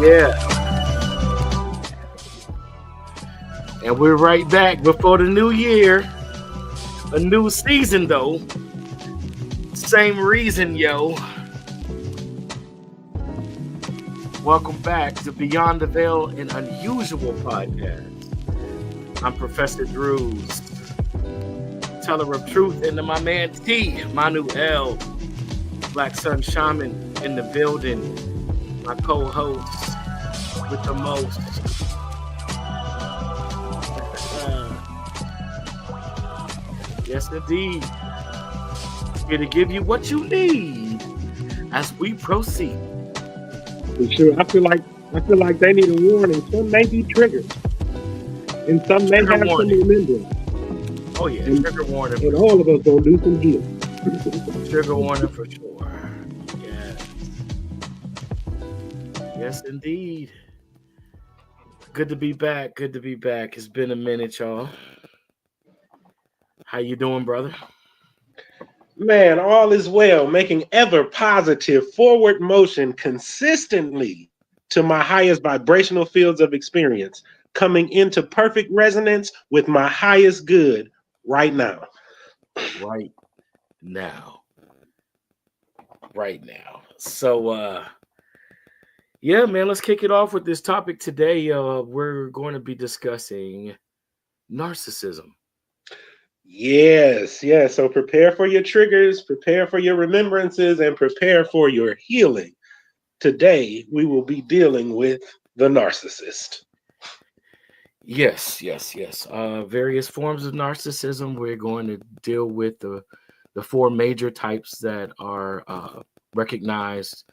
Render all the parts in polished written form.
Yeah. And we're right back before the new year. A new season, though. Same reason, yo. Welcome back to Beyond the Veil, an unusual podcast. I'm Professor Drews, teller of truth, and my man T, Manu L, Black Sun Shaman in the building, my co-host with the most. Yes, indeed. Here to give you what you need as we proceed. For sure. I feel like they need a warning. Some may be triggered, and some may have some remembrance. Oh yeah, trigger warning. And all of us gonna do some healing. Trigger warning for sure. Yes. Yes, indeed. Good to be back. Good to be back. It's been a minute, y'all. How you doing, brother? Man, all is well. Making ever positive forward motion consistently to my highest vibrational fields of experience, coming into perfect resonance with my highest good right now. Right now. Right now. So, yeah, man, let's kick it off with this topic today. We're going to be discussing narcissism. Yes. So prepare for your triggers, prepare for your remembrances, and prepare for your healing. Today, we will be dealing with the narcissist. Yes. Various forms of narcissism. We're going to deal with the four major types that are recognized.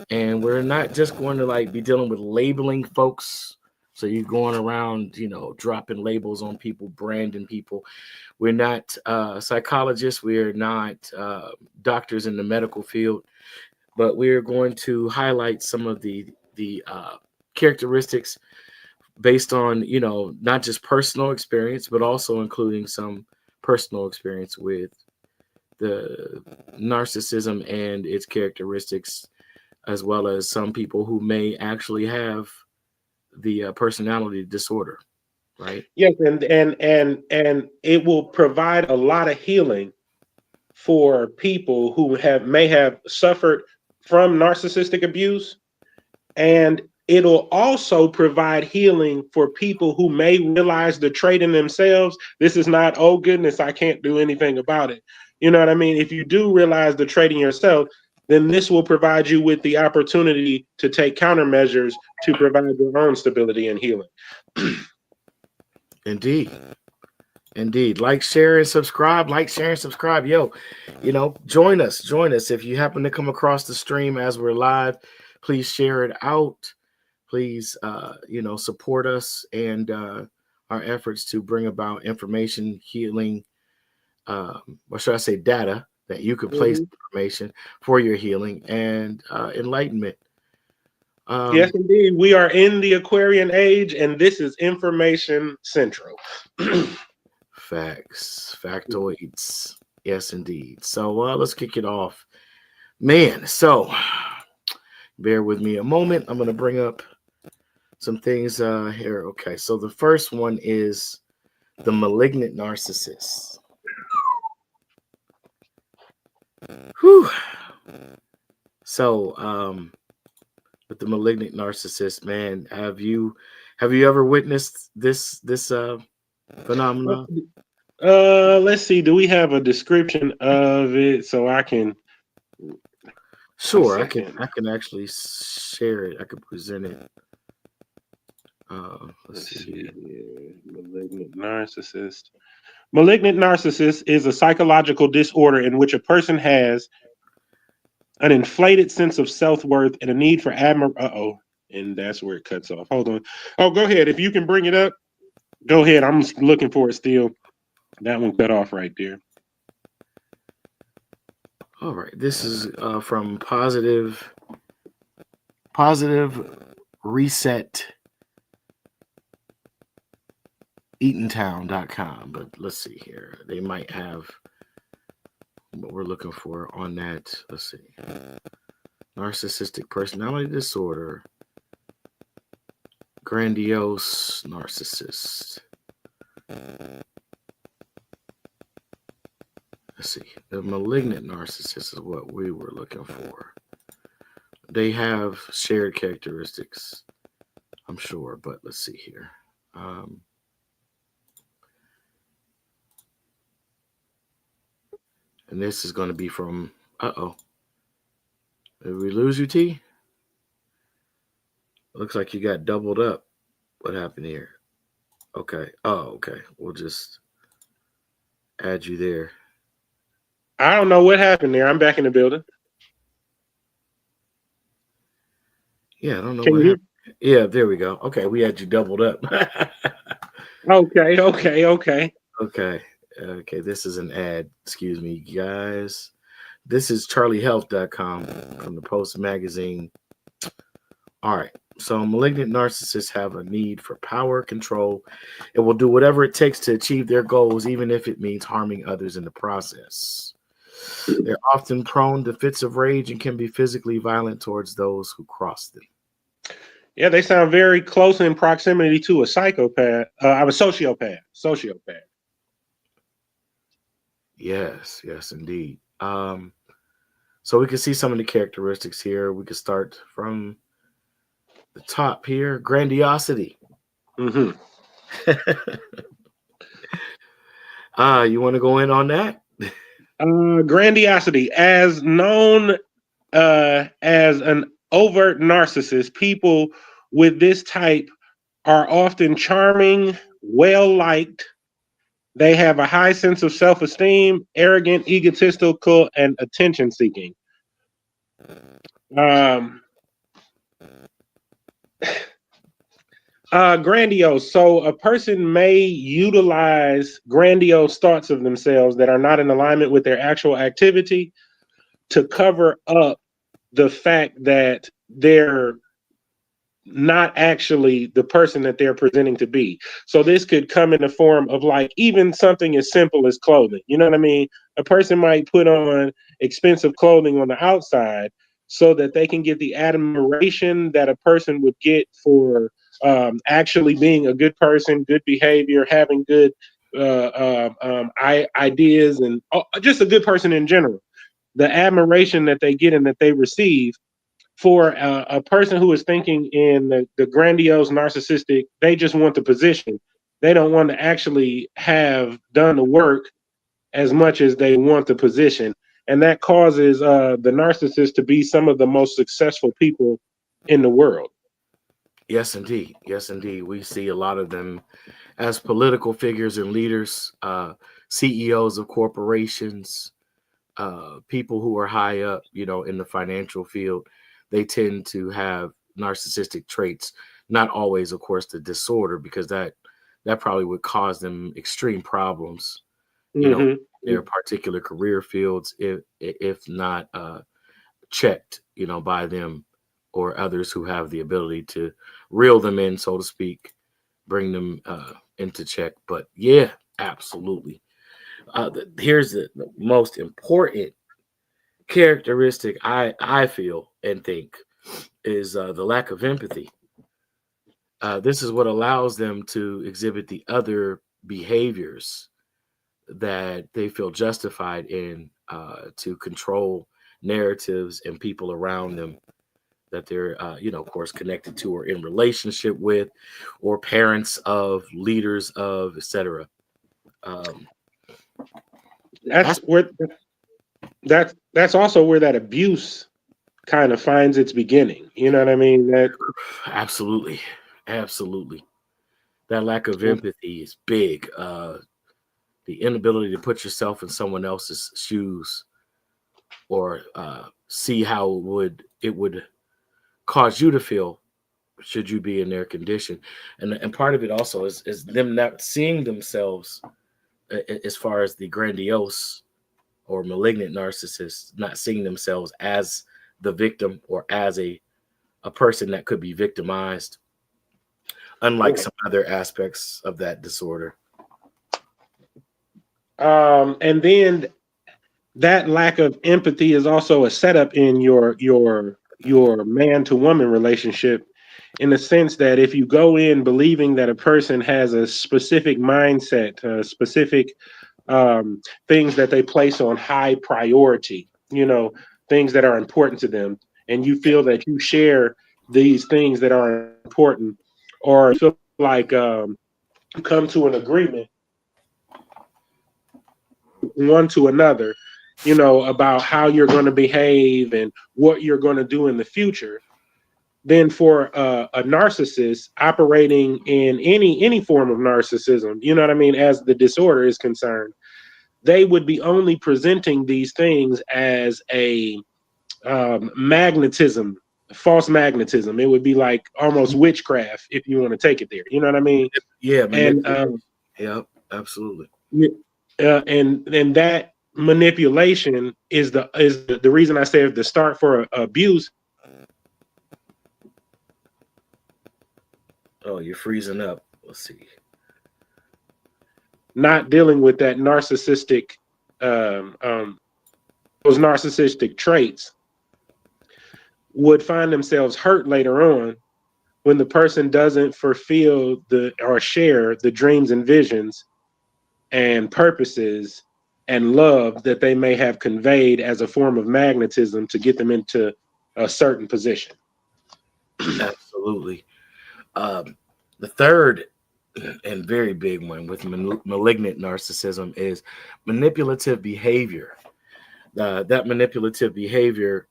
And we're not just going to be dealing with labeling folks. So you're going around, dropping labels on people, branding people. We're not psychologists. We're not doctors in the medical field, but we're going to highlight some of the characteristics based on, not just personal experience, but also including some personal experience with the narcissism and its characteristics, as well as some people who may actually have the personality disorder, right? Yes, and it will provide a lot of healing for people who may have suffered from narcissistic abuse, and it'll also provide healing for people who may realize the trait in themselves. This is not, oh goodness, I can't do anything about it. You know what I mean? If you do realize the trait in yourself, then this will provide you with the opportunity to take countermeasures to provide your own stability and healing. Indeed. Like, share, and subscribe. Yo, join us. If you happen to come across the stream as we're live, please share it out. Please, support us and our efforts to bring about information, healing, or should I say data that you could place information for your healing and enlightenment. Yes, indeed. We are in the Aquarian age, and this is Information Central. Facts, factoids. Yes, indeed. So let's kick it off. Man, so bear with me a moment. I'm going to bring up some things here. Okay, so the first one is the malignant narcissist. Whew. So, with the malignant narcissist, man, have you ever witnessed this phenomenon? Let's see. Do we have a description of it so I can? Sure, I can actually share it. I can present it. Let's see. Malignant narcissist. Malignant narcissist is a psychological disorder in which a person has an inflated sense of self-worth and a need for admiration. And that's where it cuts off. Hold on. Oh, go ahead. If you can bring it up, go ahead. I'm looking for it still. That one cut off right there. All right. This is from Positive Reset Eatontown.com. But let's see here. They might have what we're looking for on that. Let's see. Narcissistic personality disorder. Grandiose narcissist. Let's see. The malignant narcissist is what we were looking for. They have shared characteristics, I'm sure, but let's see here. And this is going to be from, did we lose you, T? Looks like you got doubled up. What happened here? Okay. Oh, okay. We'll just add you there. I don't know what happened there. I'm back in the building. Yeah, I don't know what happened. Yeah, there we go. Okay, we had you doubled up. Okay. Okay, this is an ad. Excuse me, guys. This is charliehealth.com from the Post magazine. All right. So malignant narcissists have a need for power, control. It will do whatever it takes to achieve their goals, even if it means harming others in the process. They're often prone to fits of rage and can be physically violent towards those who cross them. Yeah, they sound very close in proximity to a psychopath. I'm a sociopath. Yes, indeed. So we can see some of the characteristics here. We can start from the top here. Grandiosity. Mm-hmm. You want to go in on that? Grandiosity, as known as an overt narcissist, people with this type are often charming, well-liked. They have a high sense of self-esteem, arrogant, egotistical, and attention-seeking. Grandiose. So a person may utilize grandiose thoughts of themselves that are not in alignment with their actual activity to cover up the fact that they're not actually the person that they're presenting to be. So this could come in the form of like even something as simple as clothing. You know what I mean? A person might put on expensive clothing on the outside so that they can get the admiration that a person would get for actually being a good person, good behavior, having good ideas, and just a good person in general. The admiration that they get and that they receive for a person who is thinking in the grandiose narcissistic, they just want the position. They don't want to actually have done the work as much as they want the position. And that causes the narcissist to be some of the most successful people in the world. Yes, indeed. We see a lot of them as political figures and leaders, CEOs of corporations, people who are high up, in the financial field. They tend to have narcissistic traits, not always, of course, the disorder, because that probably would cause them extreme problems, Mm-hmm. their particular career fields, if not checked, by them or others who have the ability to reel them in, so to speak, bring them into check. But yeah, absolutely. Here's the most important characteristic I feel and think is the lack of empathy. This is what allows them to exhibit the other behaviors that they feel justified in, to control narratives and people around them that they're, of course, connected to or in relationship with, or parents of, leaders of, etc. That's also where that abuse kind of finds its beginning. You know what I mean? That absolutely. That lack of empathy is big. The inability to put yourself in someone else's shoes, or see how it would cause you to feel should you be in their condition. And part of it also is them not seeing themselves, as far as the grandiose or malignant narcissists, not seeing themselves as the victim or as a person that could be victimized, unlike some other aspects of that disorder. And then that lack of empathy is also a setup in your man to woman relationship, in the sense that if you go in believing that a person has a specific mindset, specific things that they place on high priority, things that are important to them, and you feel that you share these things that are important, or feel like you come to an agreement one to another, about how you're going to behave and what you're going to do in the future, then for a narcissist operating in any form of narcissism, as the disorder is concerned, they would be only presenting these things as a magnetism, false magnetism. It would be like almost witchcraft if you want to take it there. You know what I mean? Yeah, And yeah, absolutely. And that manipulation is the reason I say the start for abuse. Oh, you're freezing up. Let's see. Not dealing with that narcissistic, those narcissistic traits, would find themselves hurt later on when the person doesn't fulfill or share the dreams and visions and purposes and love that they may have conveyed as a form of magnetism to get them into a certain position. Absolutely. The third and very big one with malignant narcissism is manipulative behavior. That manipulative behavior,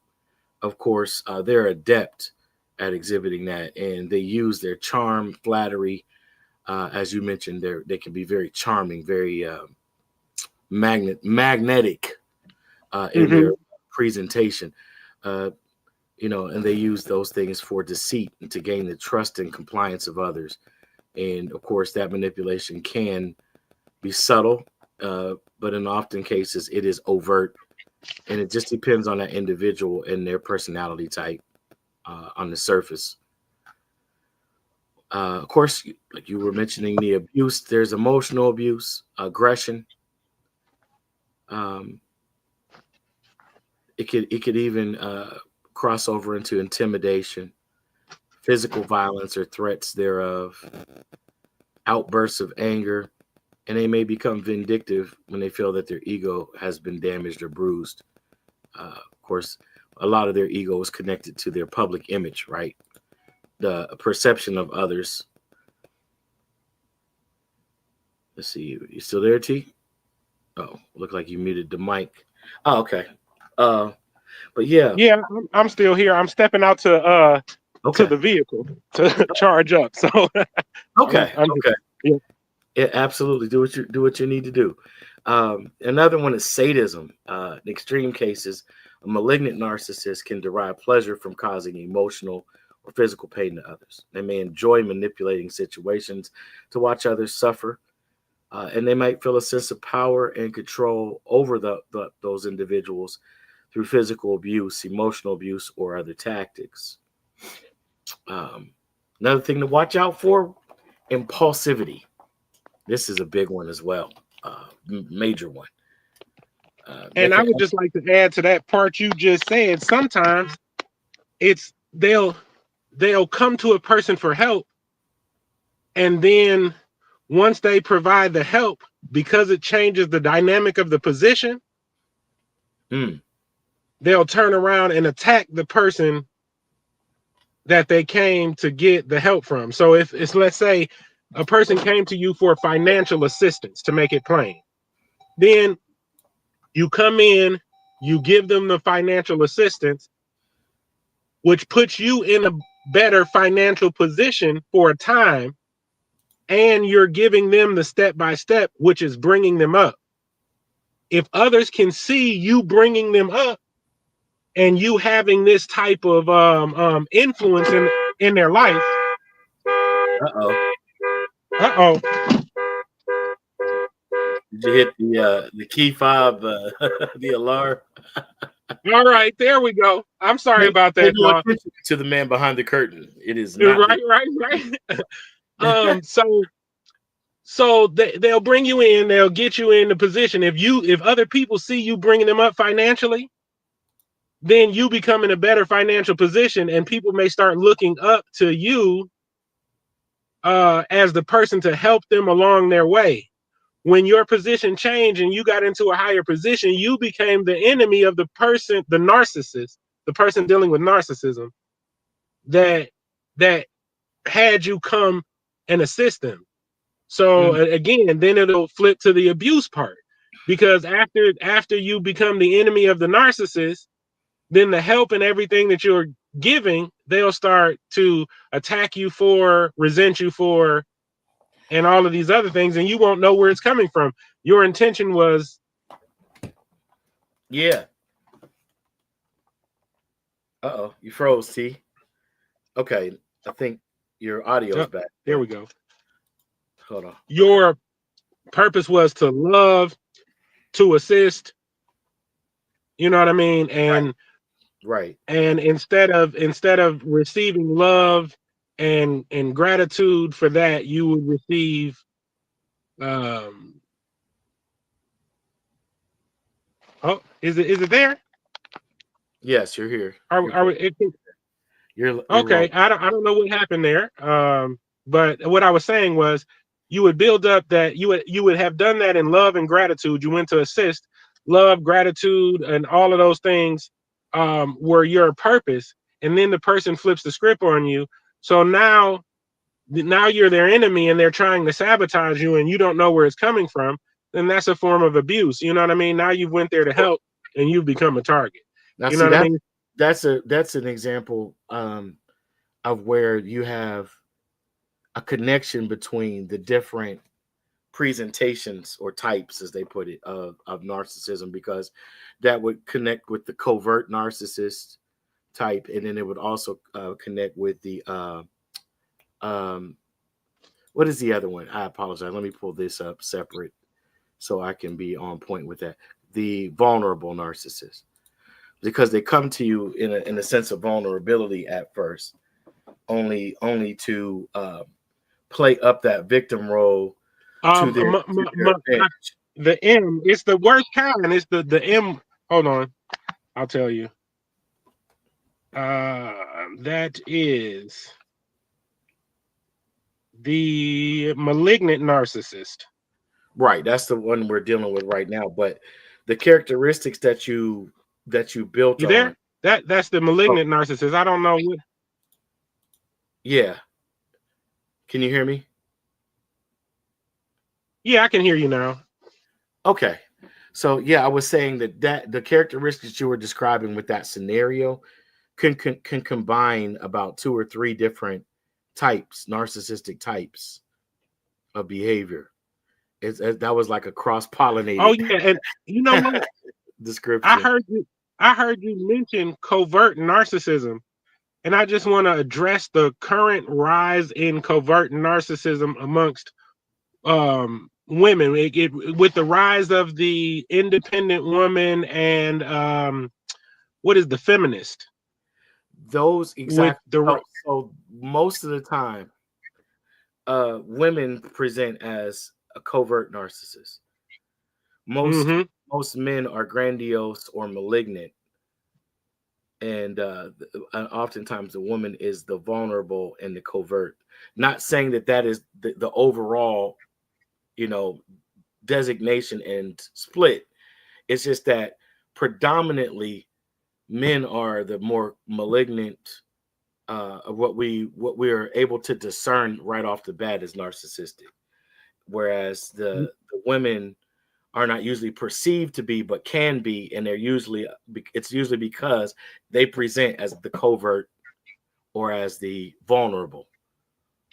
of course, they're adept at exhibiting that, and they use their charm, flattery. As you mentioned, they can be very charming, very magnetic in their presentation. And they use those things for deceit and to gain the trust and compliance of others. And of course, that manipulation can be subtle, but in often cases, it is overt. And it just depends on that individual and their personality type on the surface. Of course, like you were mentioning, the abuse, there's emotional abuse, aggression. It could even cross over into intimidation, physical violence or threats thereof, outbursts of anger, and they may become vindictive when they feel that their ego has been damaged or bruised. Of course, a lot of their ego is connected to their public image, right? The perception of others. Let's see, you still there, T? Oh, look like you muted the mic. Oh, okay. But yeah, I'm still here. I'm stepping out to the vehicle to charge up. So okay. Yeah. Yeah, absolutely. Do what you need to do. Another one is sadism. In extreme cases, a malignant narcissist can derive pleasure from causing emotional or physical pain to others. They may enjoy manipulating situations to watch others suffer, and they might feel a sense of power and control over those individuals through physical abuse, emotional abuse, or other tactics. Another thing to watch out for: impulsivity. This is a big one as well, major one. And I would just like to add to that part you just said. Sometimes they'll come to a person for help, and then once they provide the help, because it changes the dynamic of the position, they'll turn around and attack the person that they came to get the help from. So if it's, let's say, a person came to you for financial assistance, to make it plain, then you come in, you give them the financial assistance, which puts you in a better financial position for a time, and you're giving them the step-by-step, which is bringing them up. If others can see you bringing them up and you having this type of influence in their life. Uh-oh. Did you hit the key fob, the alarm? All right, there we go. I'm sorry about that. No attention to the man behind the curtain. It is not right. So they'll bring you in. They'll get you in the position. If other people see you bringing them up financially, then you become in a better financial position, and people may start looking up to you as the person to help them along their way. When your position changed and you got into a higher position, you became the enemy of the person, the narcissist, the person dealing with narcissism that that had you come and assist them. So again, then it'll flip to the abuse part, because after you become the enemy of the narcissist, then the help and everything that you're giving, they'll start to attack you for, resent you for, and all of these other things, and you won't know where it's coming from. Your intention was, Yeah. Uh-oh, you froze, T. Okay, I think your audio's back. There we go. Hold on. Your purpose was to love, to assist. You know what I mean? And right. And instead of receiving love and gratitude for that, you would receive oh, is it there? Yes, you're here. You're okay. wrong. I don't know what happened there. But what I was saying was, you would build up that you would have done that in love and gratitude. You went to assist, love, gratitude, and all of those things were your purpose. And then the person flips the script on you. So now you're their enemy and they're trying to sabotage you and you don't know where it's coming from. Then that's a form of abuse. You know what I mean? Now you went there to help and you've become a target. Now, you know what I mean? That's an example of where you have a connection between the different presentations or types, as they put it, of narcissism, because that would connect with the covert narcissist type, and then it would also connect with the what is the other one? I apologize. Let me pull this up separate so I can be on point with that. The vulnerable narcissist, because they come to you in a sense of vulnerability at first, only to play up that victim role to their advantage. The M, it's the worst kind. It's the M. Hold on, I'll tell you. That is the malignant narcissist. Right, that's the one we're dealing with right now. But the characteristics that you built you there? on, that's the malignant narcissist. I don't know what. Yeah. Can you hear me? Yeah, I can hear you now. Okay. So yeah, I was saying that the characteristics you were describing with that scenario can combine about 2 or 3 different types, narcissistic types of behavior. That was like a cross-pollinated. Oh yeah, and you know what? description. I heard you mention covert narcissism, and I just want to address the current rise in covert narcissism amongst women. With the rise of the independent woman and what is the feminist? Those exactly. So most of the time, women present as a covert narcissist. Most men are grandiose or malignant, and oftentimes the woman is the vulnerable and the covert. Not saying that is the overall, designation and split. It's just that predominantly men are the more malignant. What we are able to discern right off the bat is narcissistic, whereas the women are not usually perceived to be, but can be, and it's usually because they present as the covert or as the vulnerable.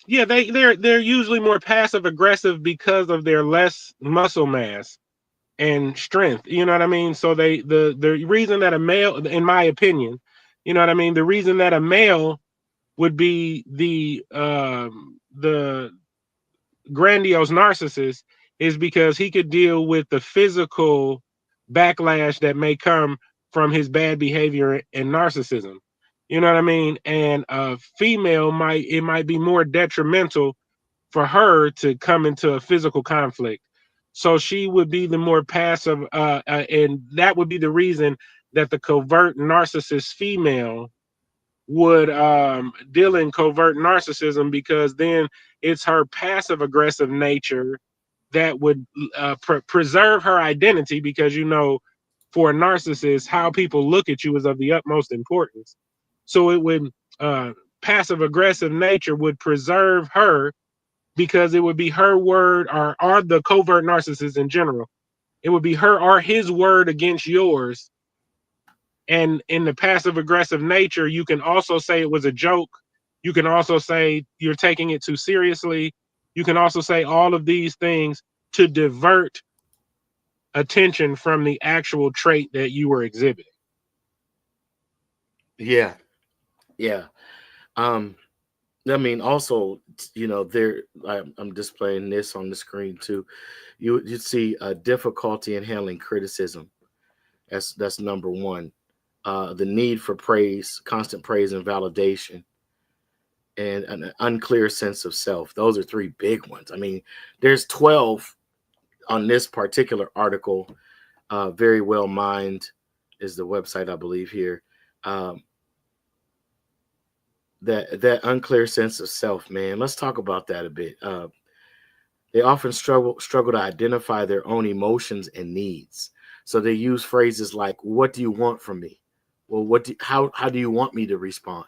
Yeah, they're usually more passive aggressive because of their less muscle mass and strength. You know what I mean? So the reason that a male, in my opinion, you know what I mean, the reason that a male would be the grandiose narcissist is because he could deal with the physical backlash that may come from his bad behavior and narcissism. You know what I mean? And a female might be more detrimental for her to come into a physical conflict. So she would be the more passive, and that would be the reason that the covert narcissist female would deal in covert narcissism, because then it's her passive aggressive nature that would preserve her identity, because for a narcissist, how people look at you is of the utmost importance. So it would passive aggressive nature would preserve her, because it would be her word, or the covert narcissist in general. It would be her or his word against yours. And in the passive aggressive nature, you can also say it was a joke. You can also say you're taking it too seriously. You can also say all of these things to divert attention from the actual trait that you were exhibiting. Yeah. I mean, also, I'm displaying this on the screen too. You see a difficulty in handling criticism. That's number one. The need for praise, constant praise and validation, and an unclear sense of self. Those are three big ones. I mean, there's 12 on this particular article. Very Well Mind is the website, I believe, here. That unclear sense of self, man. Let's talk about that a bit. They often struggle to identify their own emotions and needs. So they use phrases like, "What do you want from me?" Well, how do you want me to respond?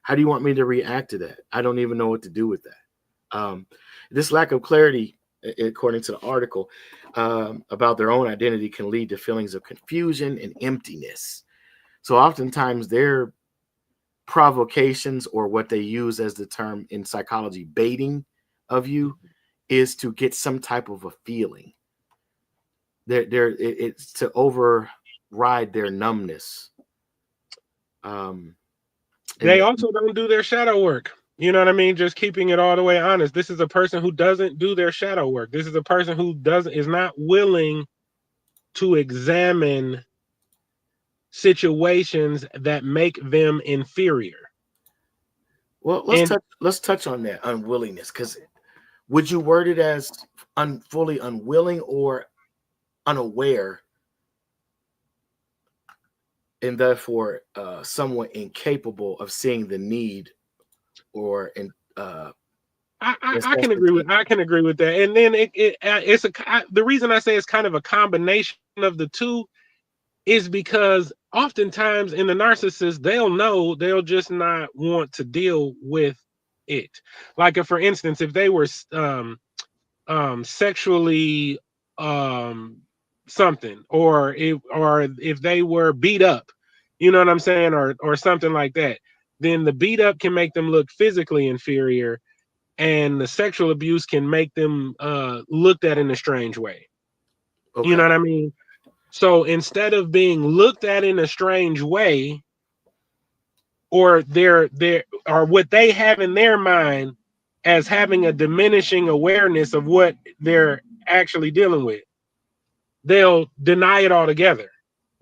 How do you want me to react to that? I don't even know what to do with that. This lack of clarity, according to the article, about their own identity can lead to feelings of confusion and emptiness. So oftentimes their provocations, or what they use as the term in psychology, baiting of you, is to get some type of a feeling. It's to override their numbness. They also don't do their shadow work. You know what I mean? Just keeping it all the way honest. This is a person who doesn't do their shadow work. This is a person who is not willing to examine situations that make them inferior. Well, let's touch on that unwillingness, because would you word it as fully unwilling or unaware, and therefore somewhat incapable of seeing the need, or I can agree with that. And then the reason I say it's kind of a combination of the two is because oftentimes in the narcissist, they'll just not want to deal with it. Like, if, for instance, if they were sexually something, or if they were beat up, you know what I'm saying, or something like that, then the beat up can make them look physically inferior, and the sexual abuse can make them looked at in a strange way. Okay. You know what I mean? So instead of being looked at in a strange way, or or what they have in their mind as having a diminishing awareness of what they're actually dealing with, they'll deny it altogether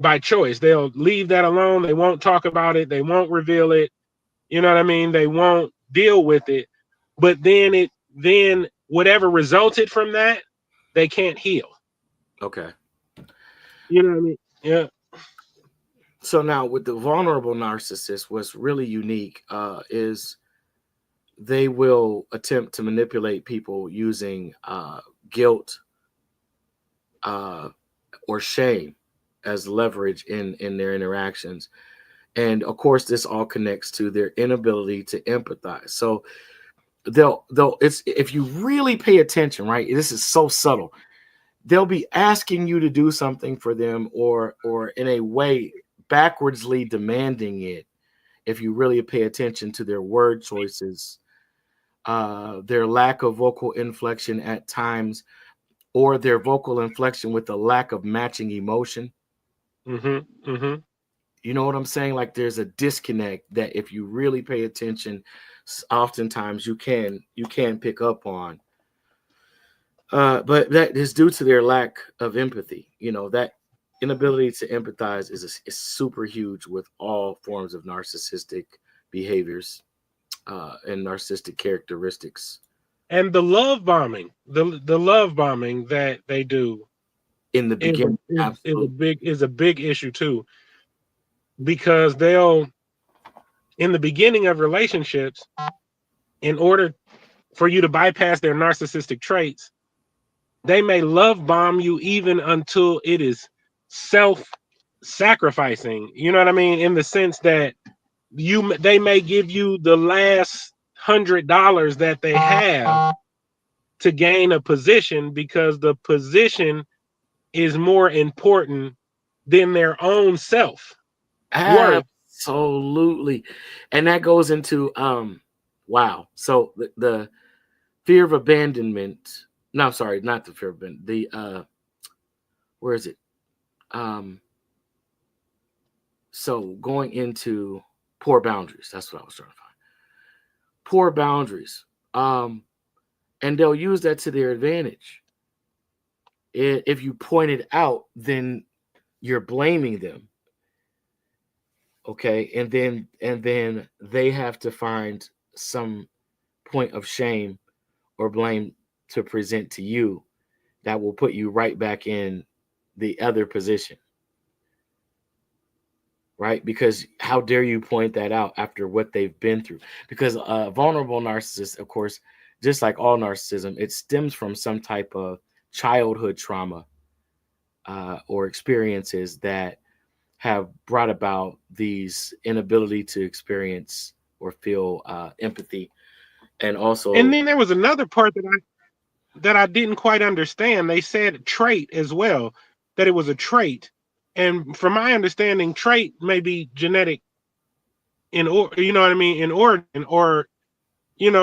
by choice. They'll leave that alone. They won't talk about it. They won't reveal it. You know what I mean? They won't deal with it. But then whatever resulted from that, they can't heal. Okay. You know what I mean? Yeah. So now with the vulnerable narcissist, what's really unique is they will attempt to manipulate people using guilt or shame as leverage in their interactions. And of course, this all connects to their inability to empathize. So it's, if you really pay attention, right? This is so subtle. They'll be asking you to do something for them, or in a way backwardsly demanding it. If you really pay attention to their word choices, their lack of vocal inflection at times, or their vocal inflection with the lack of matching emotion. Mm-hmm. Mm-hmm. You know what I'm saying? Like, there's a disconnect that if you really pay attention, oftentimes you can pick up on. But that is due to their lack of empathy. That inability to empathize is super huge with all forms of narcissistic behaviors and narcissistic characteristics. And the love bombing, the love bombing that they do In the beginning, absolutely. is a big issue too. because they'll, in the beginning of relationships, in order for you to bypass their narcissistic traits, they may love bomb you even until it is self-sacrificing. You know what I mean? In the sense that they may give you the last $100 that they have to gain a position, because the position is more important than their own self worth. Absolutely. And that goes into wow. So the fear of abandonment. No, I'm sorry, not the fear of abandonment. The where is it? So going into poor boundaries. That's what I was trying to find. Poor boundaries. And they'll use that to their advantage. If you point it out, then you're blaming them. Okay, and then they have to find some point of shame or blame to present to you that will put you right back in the other position, right? Because how dare you point that out after what they've been through? Because a vulnerable narcissist, of course, just like all narcissism, it stems from some type of childhood trauma or experiences that have brought about these inability to experience or feel empathy. And also, And then there was another part that I didn't quite understand. They said trait as well, that it was a trait. And from my understanding, trait may be genetic you know what I mean, in origin, or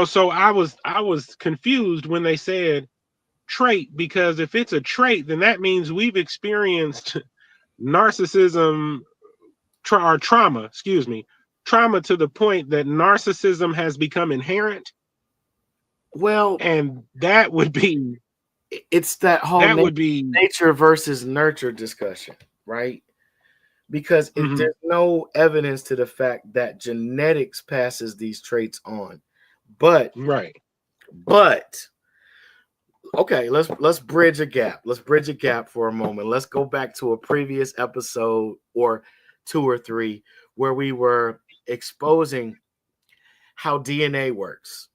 so I was confused when they said trait, because if it's a trait, then that means we've experienced narcissism or trauma, excuse me, trauma to the point that narcissism has become inherent. well, And that would be it's that whole that would be nature versus nurture discussion, right? Because mhm, there's no evidence to the fact that genetics passes these traits on. But right. but okay, let's bridge a gap. Let's bridge a gap for a moment. Let's go back to a previous episode or two or three where we were exposing how DNA works,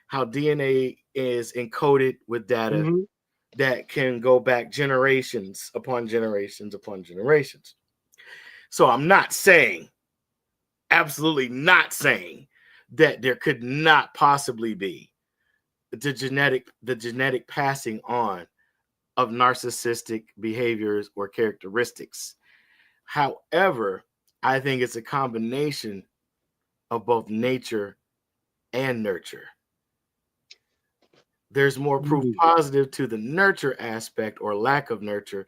how DNA is encoded with data Mhm. that can go back generations upon generations upon generations. So I'm not saying, absolutely not saying, that there could not possibly be the genetic passing on of narcissistic behaviors or characteristics. However, I think it's a combination of both nature and nurture. There's more proof Mhm. positive to the nurture aspect or lack of nurture,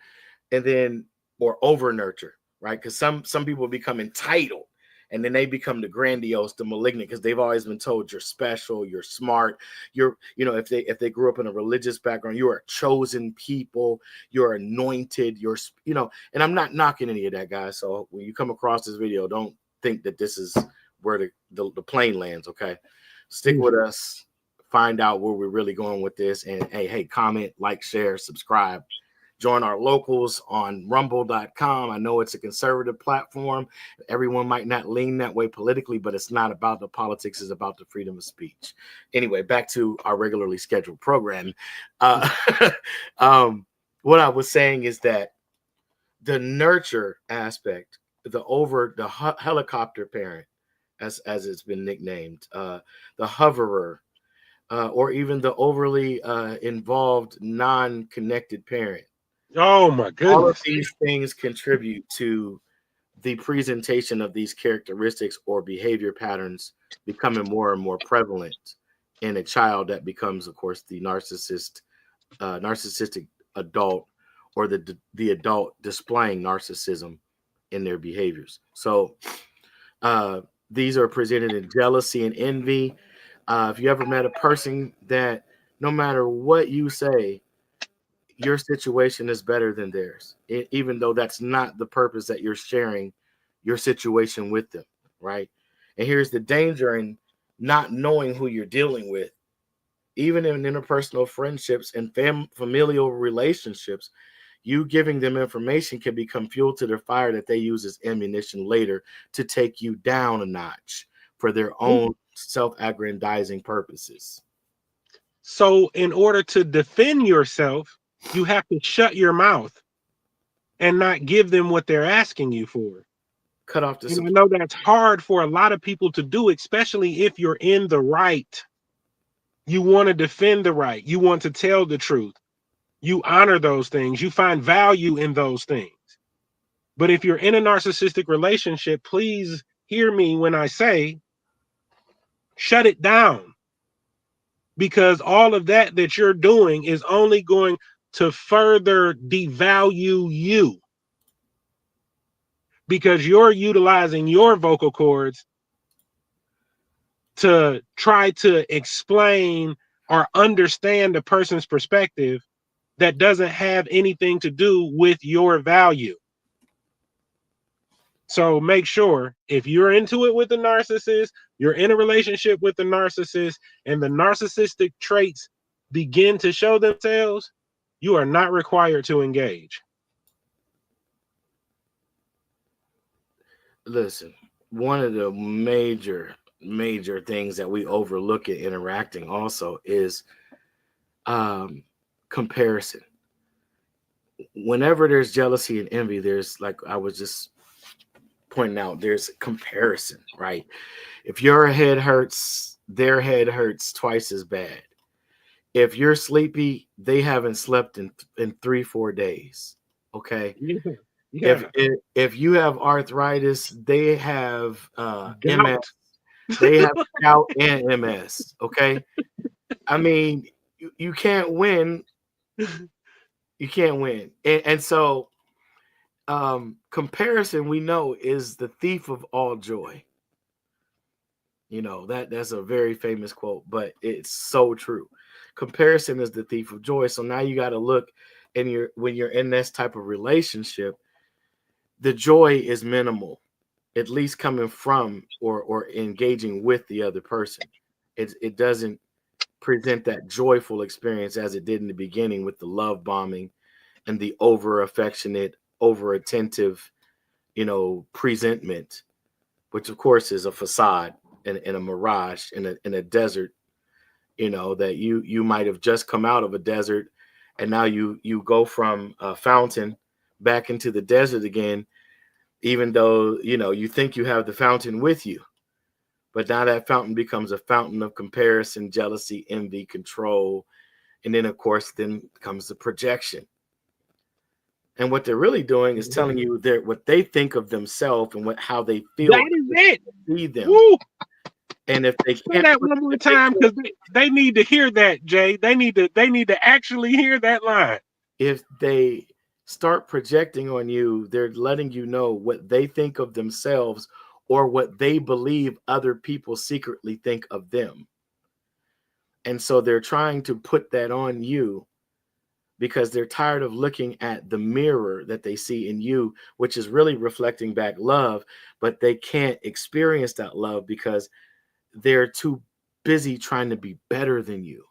and then or over nurture, right? Because some people become entitled, and then they become the grandiose, the malignant, because they've always been told you're special, you're smart, if they grew up in a religious background, you are a chosen people, you're anointed, and I'm not knocking any of that, guys. So when you come across this video, don't think that this is where the plane lands. Okay, stick with us, find out where we're really going with this, and hey, comment, like, share, subscribe. Join our locals on rumble.com. I know it's a conservative platform. Everyone might not lean that way politically, but it's not about the politics. It's about the freedom of speech. Anyway, back to our regularly scheduled program. Uh, what I was saying is that the nurture aspect, the helicopter parent, as it's been nicknamed, the hoverer, or even the overly involved, non-connected parent. Oh my All of goodness. these things contribute to the presentation of these characteristics or behavior patterns becoming more and more prevalent in a child that becomes, of course, the narcissistic adult, or the adult displaying narcissism in their behaviors. So these are presented in jealousy and envy. If you ever met a person that no matter what you say, your situation is better than theirs, even though that's not the purpose that you're sharing your situation with them, right? And here's the danger in not knowing who you're dealing with. Even in interpersonal friendships and familial relationships, You giving them information can become fuel to their fire that they use as ammunition later to take you down a notch for their own self-aggrandizing purposes. So in order to defend yourself, you have to shut your mouth and not give them what they're asking you for. Cut off the And I supply. know that's hard for a lot of people to do, especially if you're in the right. You want to defend the right. You want to tell the truth. You honor those things. You find value in those things. But if you're in a narcissistic relationship, please hear me when I say, shut it down. Because all of that you're doing is only going to further devalue you. Because you're utilizing your vocal cords to try to explain or understand a person's perspective that doesn't have anything to do with your value. So make sure if you're into it with the narcissist, you're in a relationship with the narcissist, and the narcissistic traits begin to show themselves, you are not required to engage. Listen, one of the major things that we overlook in interacting also is comparison. Whenever there's jealousy and envy, there's, like I was just pointing out, there's comparison, right? If your head hurts, their head hurts twice as bad. If you're sleepy, they haven't slept in 3-4 days. Okay. Yeah. If you have arthritis, they have MS. Gout. They have gout and MS. Okay. I mean, you can't win. You can't win. And so comparison, we know, is the thief of all joy. You know, that's a very famous quote, but it's so true. Comparison is the thief of joy. So now you got to look when you're in this type of relationship, the joy is minimal, at least coming from or engaging with the other person. It doesn't present that joyful experience as it did in the beginning with the love bombing and the over affectionate, over attentive, presentment, which of course is a facade and a mirage in a desert, that you might have just come out of a desert and now you go from a fountain back into the desert again, even though, you think you have the fountain with you. But now that fountain becomes a fountain of comparison, jealousy, envy, control. And then, of course, then comes the projection. And what they're really doing is telling you what they think of themselves and how they feel. That is it. See them. Woo. And if they say that one more time, because they need to hear that, Jay. They need to actually hear that line. If they start projecting on you, they're letting you know what they think of themselves or what they believe other people secretly think of them. And so they're trying to put that on you because they're tired of looking at the mirror that they see in you, which is really reflecting back love, but they can't experience that love because they're too busy trying to be better than you.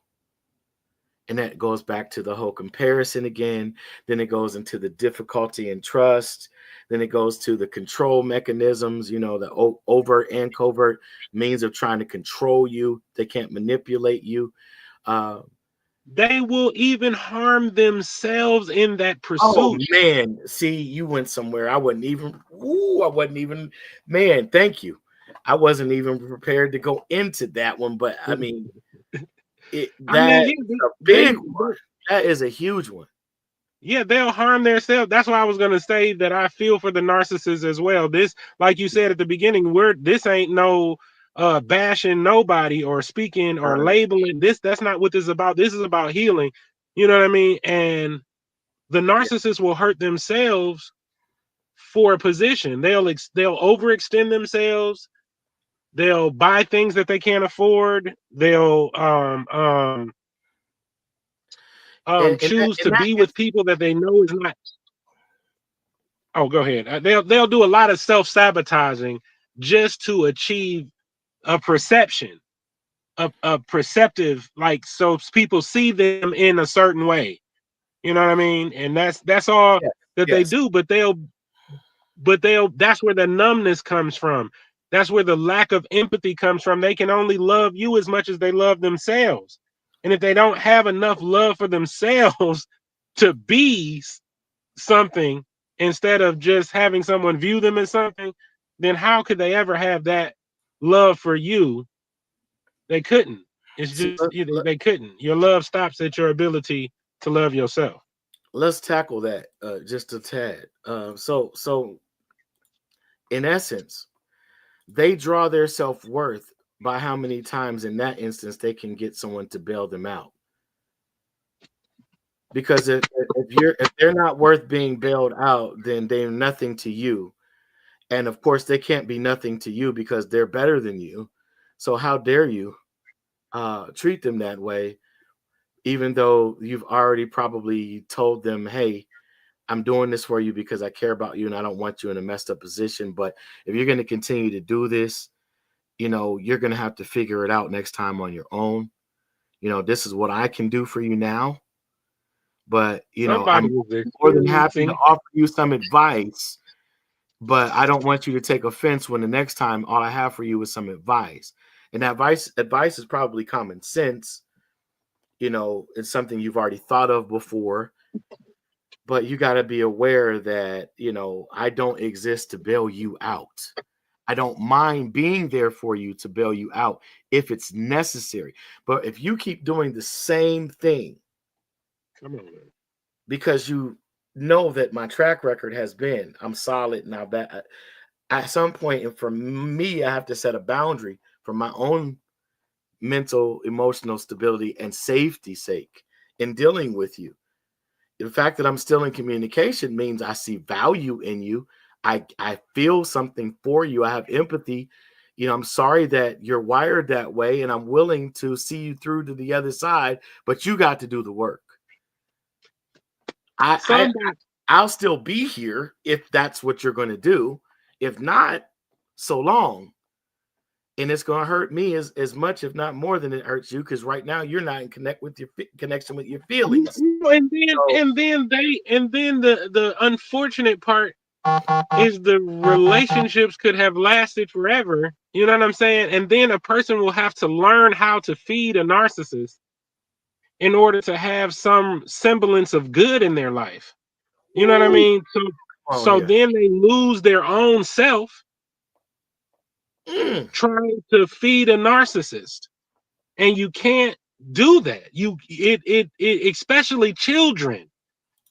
And that goes back to the whole comparison again. Then it goes into the difficulty in trust. Then it goes to the control mechanisms, the overt and covert means of trying to control you. They can't manipulate you. They will even harm themselves in that pursuit. Oh, man. See, you went somewhere. I wasn't even, man, thank you. I wasn't even prepared to go into that one, but I mean, that's a big one. That is a huge one. Yeah, they'll harm themselves. That's why I was going to say that I feel for the narcissists as well. This, like you said at the beginning, this ain't no bashing nobody or speaking or labeling. That's not what this is about. This is about healing. You know what I mean? And the narcissists will hurt themselves for a position. They'll overextend themselves. They'll buy things that they can't afford. They'll choose to be with people that they know is not. Oh, go ahead. They'll do a lot of self-sabotaging just to achieve a perception, a perceptive, like, so people see them in a certain way. You know what I mean? And that's all Yes. that they Yes. do. But that's where the numbness comes from. That's where the lack of empathy comes from. They can only love you as much as they love themselves. And if they don't have enough love for themselves to be something instead of just having someone view them as something, then how could they ever have that love for you? They couldn't. It's See, just they couldn't. Your love stops at your ability to love yourself. let's tackle that just a tad. So in essence, they draw their self-worth by how many times in that instance they can get someone to bail them out. Because if they're not worth being bailed out, then they're nothing to you. And of course they can't be nothing to you because they're better than you. So how dare you treat them that way, even though you've already probably told them, hey, I'm doing this for you because I care about you and I don't want you in a messed up position. But if you're going to continue to do this, you're going to have to figure it out next time on your own. This is what I can do for you now. But, Somebody I'm was more than happy to experiencing. offer you some advice, but I don't want you to take offense when the next time all I have for you is some advice. And that advice is probably common sense. It's something you've already thought of before, but you got to be aware that, I don't exist to bail you out. I don't mind being there for you to bail you out if it's necessary. But if you keep doing the same thing Come on, man. because you know that my track record has been, I'm solid now, that at some point, and for me, I have to set a boundary for my own mental, emotional stability and safety sake in dealing with you. The fact that I'm still in communication means I see value in you. I feel something for you. I have empathy. I'm sorry that you're wired that way, and I'm willing to see you through to the other side, but you got to do the work. I Somebody, I'll still be here if that's what you're going to do. If not, so long. And it's going to hurt me as much, if not more, than it hurts you, because right now you're not in connection with your feelings. So, and then the unfortunate part is the relationships could have lasted forever. You know what I'm saying? And then a person will have to learn how to feed a narcissist in order to have some semblance of good in their life. You know what I woo, mean? come on So here. then they lose their own self Mm. trying to feed a narcissist. And you can't do that. It especially children,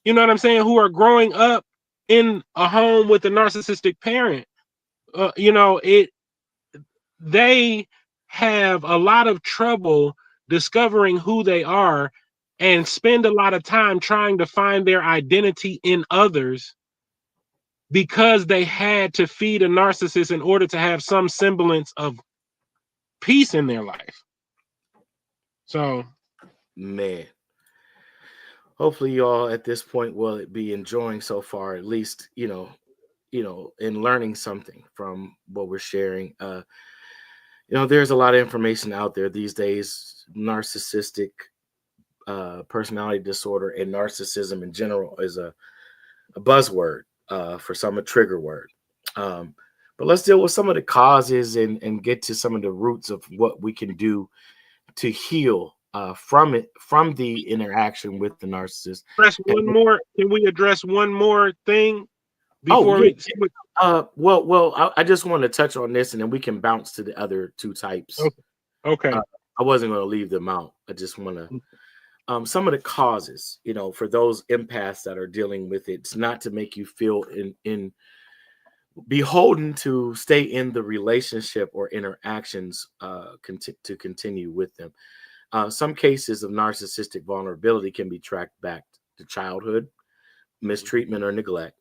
you know what I'm saying, who are growing up in a home with a narcissistic parent. It they have a lot of trouble discovering who they are and spend a lot of time trying to find their identity in others because they had to feed a narcissist in order to have some semblance of peace in their life. So, Man, hopefully y'all at this point will be enjoying so far, at least, in learning something from what we're sharing. There's a lot of information out there these days. Narcissistic personality disorder and narcissism in general is a buzzword, for some a trigger word. But let's deal with some of the causes and get to some of the roots of what we can do to heal from the interaction with the narcissist. address And, one more. Can we address one more thing oh before yeah. we see what? Well, I just want to touch on this, and then we can bounce to the other two types. Okay. Okay. Uh, I wasn't going to leave them out. I just want to some of the causes, for those empaths that are dealing with it. It's not to make you feel in beholden to stay in the relationship or interactions to continue with them. Some cases of narcissistic vulnerability can be tracked back to childhood, mistreatment, or neglect.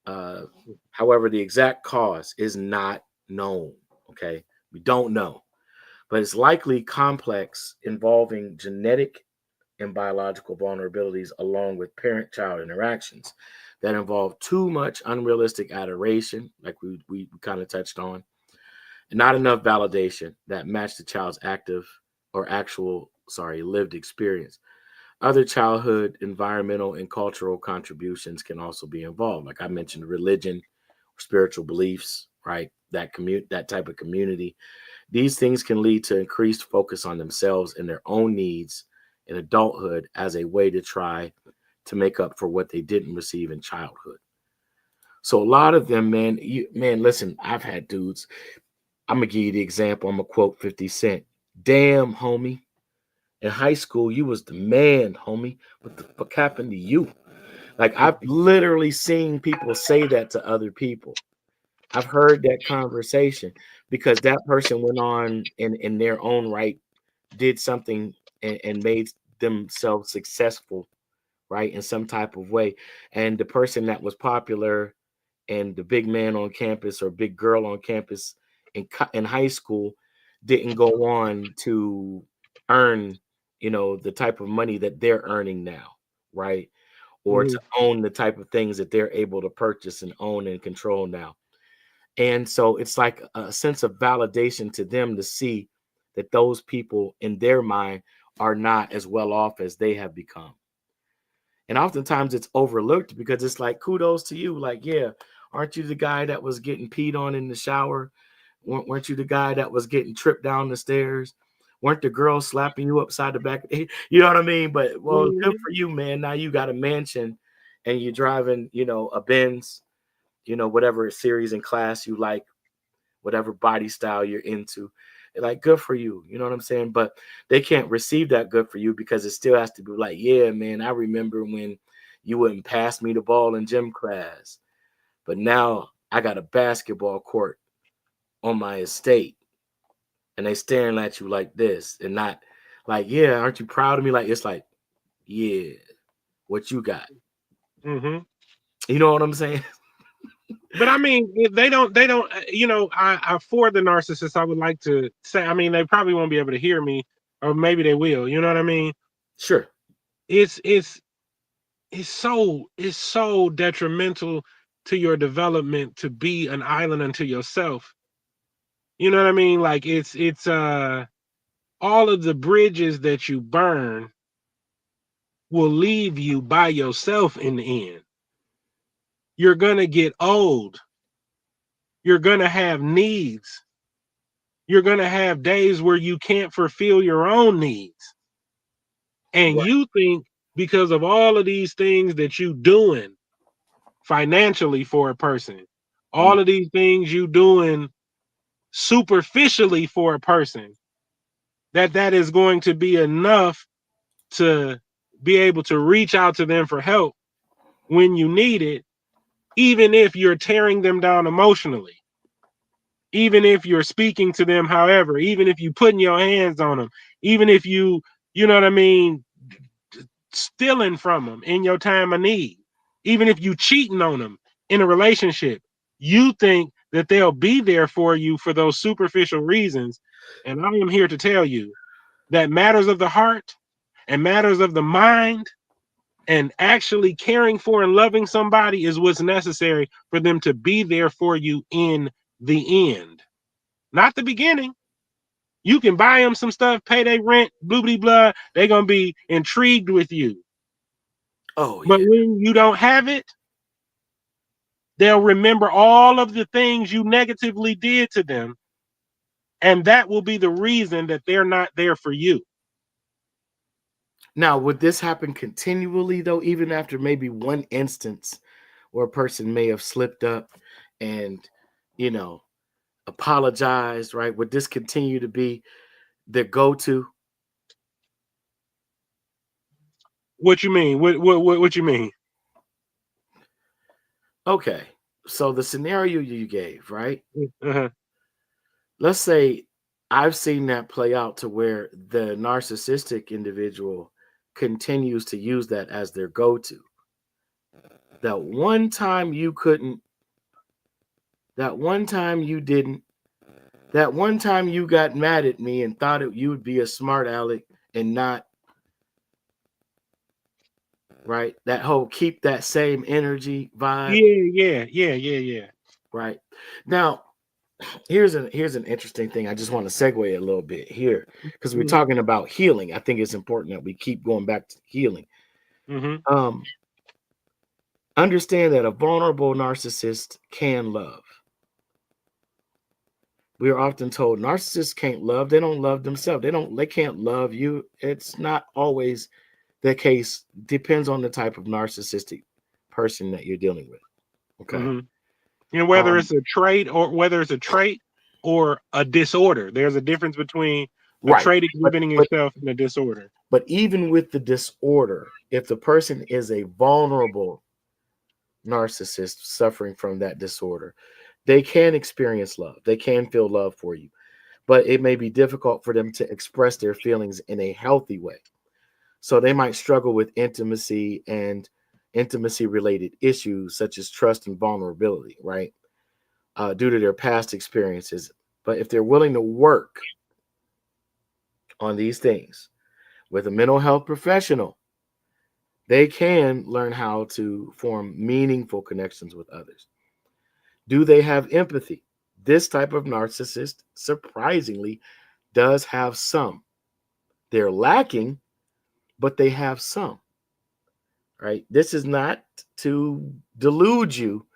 Uh, However, the exact cause is not known. Okay, we don't know, but it's likely complex, involving genetic and biological vulnerabilities, along with parent-child interactions that involve too much unrealistic adoration, like we kind of touched on, and not enough validation that match the child's active or actual, lived experience. Other childhood, environmental, and cultural contributions can also be involved. Like I mentioned, religion, spiritual beliefs, right? That type of community. These things can lead to increased focus on themselves and their own needs in adulthood as a way to try to make up for what they didn't receive in childhood. So a lot of them, man, man, listen, I've had dudes. I'm gonna give you the example. I'm gonna quote 50 Cent. Damn, homie. In high school, you was the man, homie. What the fuck happened to you? Like I've literally seen people say that to other people. I've heard that conversation because that person went on in their own right, did something and made themselves successful, right, in some type of way. And the person that was popular and the big man on campus or big girl on campus in high school didn't go on to earn, the type of money that they're earning now, right? Or to Mhm. own the type of things that they're able to purchase and own and control now. And so it's like a sense of validation to them to see that those people in their mind are not as well off as they have become. And oftentimes it's overlooked because it's like, kudos to you. Like, yeah, aren't you the guy that was getting peed on in the shower? Weren't you the guy that was getting tripped down the stairs? Weren't the girls slapping you upside the back? You know what I mean? But, well, good Mhm. for you, man. Now you got a mansion and you're driving, a Benz, whatever series and class you like, whatever body style you're into. Like, good for you. You know what I'm saying? But they can't receive that good for you because it still has to be like, yeah, man, I remember when you wouldn't pass me the ball in gym class. But now I got a basketball court on my estate and they staring at you like this and not like, yeah, aren't you proud of me? Like, it's like, yeah, what you got? Mhm. You know what I'm saying? But I mean, if they don't. I for the narcissist, I would like to say. I mean, they probably won't be able to hear me, or maybe they will. You know what I mean? Sure. It's it's it's so detrimental to your development to be an island unto yourself. You know what I mean? Like it's all of the bridges that you burn will leave you by yourself in the end. You're gonna get old. You're gonna have needs. You're going to have days where you can't fulfill your own needs. And Right. you think because of all of these things that you doing financially for a person, Mm. all of these things you doing superficially for a person, that is going to be enough to be able to reach out to them for help when you need it, even if you're tearing them down emotionally, even if you're speaking to them, however, even if you putting your hands on them, even if you know what I mean, stealing from them in your time of need, even if you cheating on them in a relationship, you think that they'll be there for you for those superficial reasons. And I am here to tell you that matters of the heart and matters of the mind and actually caring for and loving somebody is what's necessary for them to be there for you in the end, not the beginning. You can buy them some stuff, pay their rent, blah blah blah. They're gonna be intrigued with you. Oh, But yeah. when you don't have it, they'll remember all of the things you negatively did to them, and that will be the reason that they're not there for you. Now, would this happen continually, though, even after maybe one instance where a person may have slipped up and, you know, apologized, right? Would this continue to be the go to? What you mean? What you mean? Okay. So the scenario you gave, right? Uh-huh. Let's say I've seen that play out to where the narcissistic individual continues to use that as their go to. That one time you couldn't, that one time you didn't, that one time you got mad at me and thought you would be a smart aleck and not, right? That whole keep that same energy vibe, Yeah, yeah, yeah, yeah, yeah. right? Now, here's an interesting thing. I just want to segue a little bit here because we're Mm-hmm. talking about healing. I think it's important that we keep going back to healing. Mm-hmm. Understand that a vulnerable narcissist can love. We are often told narcissists can't love. They don't love themselves. They can't love you. It's not always the case. Depends on the type of narcissistic person that you're dealing with. Okay. Mm-hmm. And whether Um, it's a trait or a disorder, there's a difference between a right. trait But exhibiting but itself and a disorder. but even with the disorder, if the person is a vulnerable narcissist suffering from that disorder, they can experience love. They can feel love for you, but it may be difficult for them to express their feelings in a healthy way. So they might struggle with intimacy and intimacy related issues such as trust and vulnerability, right? Due to their past experiences. But if they're willing to work on these things with a mental health professional, they can learn how to form meaningful connections with others. Do they have empathy? This type of narcissist, surprisingly, does have some. They're lacking, but they have some, right? This is not to delude you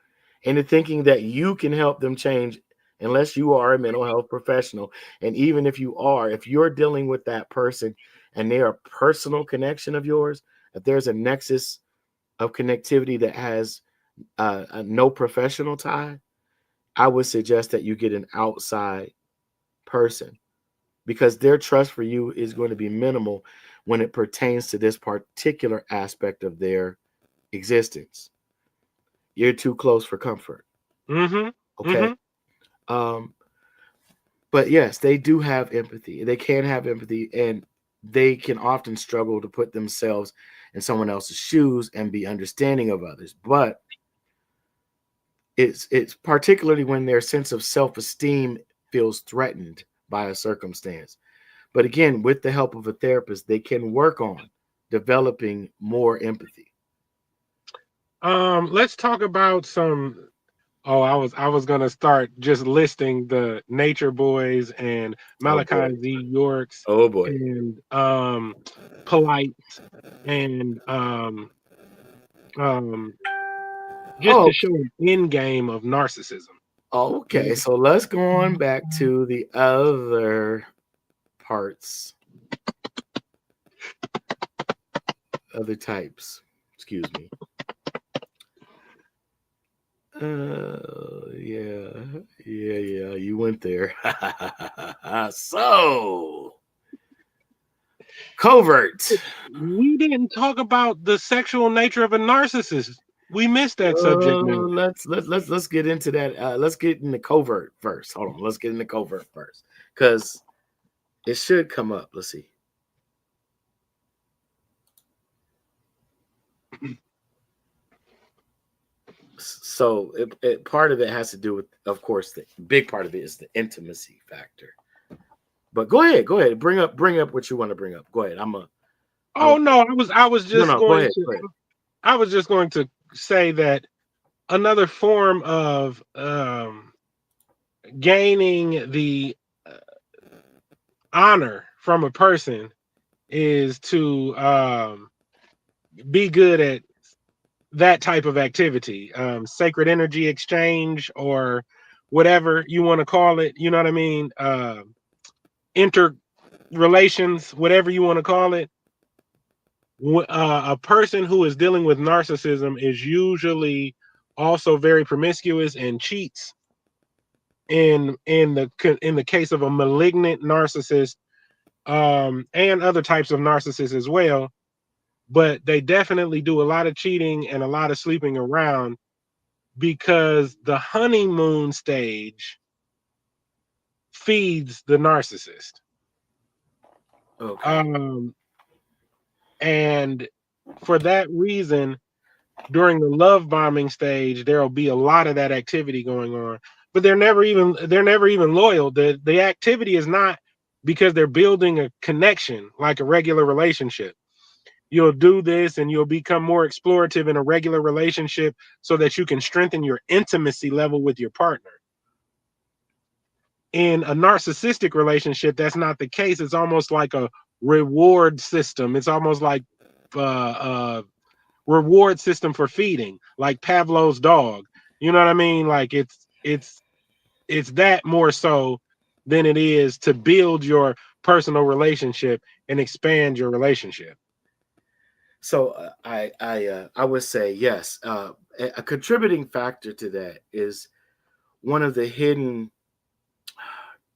into thinking that you can help them change unless you are a mental health professional. And even if you are, if you're dealing with that person and they are a personal connection of yours, if there's a nexus of connectivity that has no professional tie, I would suggest that you get an outside person because their trust for you is going to be minimal when it pertains to this particular aspect of their existence. You're too close for comfort. Mm-hmm. Okay. Mm-hmm. Um, but yes, they do have empathy. They can have empathy, and they can often struggle to put themselves in someone else's shoes and be understanding of others. But it's particularly when their sense of self-esteem feels threatened by a circumstance. But again, with the help of a therapist, they can work on developing more empathy. Let's talk about some. Oh, I was gonna start just listing the Nature Boys and Oh boy. Malachi Z. Yorks Oh boy. and Polites and um just to Oh, show an end game of narcissism. okay. So let's go on back to the other parts, other types. Excuse me. Yeah, yeah. You went there. So covert. We didn't talk about the sexual nature of a narcissist. We missed that subject matter. Let's get into that. Let's get into covert first. Hold on. Let's get into covert first because it should come up. Let's see. So part of it has to do with, of course, the big part of it is the intimacy factor. But go ahead, bring up what you want to bring up. Go ahead. Oh I'm no, I was no, just no. Go going ahead, to go ahead. I was just going to say that another form of gaining the honor from a person is to be good at that type of activity, sacred energy exchange or whatever you want to call it. You know what I mean? Interrelations, whatever you want to call it. A person who is dealing with narcissism is usually also very promiscuous and cheats. In the case of a malignant narcissist, and other types of narcissists as well, but they definitely do a lot of cheating and a lot of sleeping around because the honeymoon stage feeds the narcissist. Okay. Um, and for that reason, during the love bombing stage, there'll be a lot of that activity going on. But they're never even loyal. The activity is not because they're building a connection like a regular relationship. You'll do this and you'll become more explorative in a regular relationship so that you can strengthen your intimacy level with your partner. in a narcissistic relationship, that's not the case. It's almost like a reward system. It's almost like reward system for feeding, like Pavlov's dog. You know what I mean? Like it's that more so than it is to build your personal relationship and expand your relationship. So I would say yes. A contributing factor to that is one of the hidden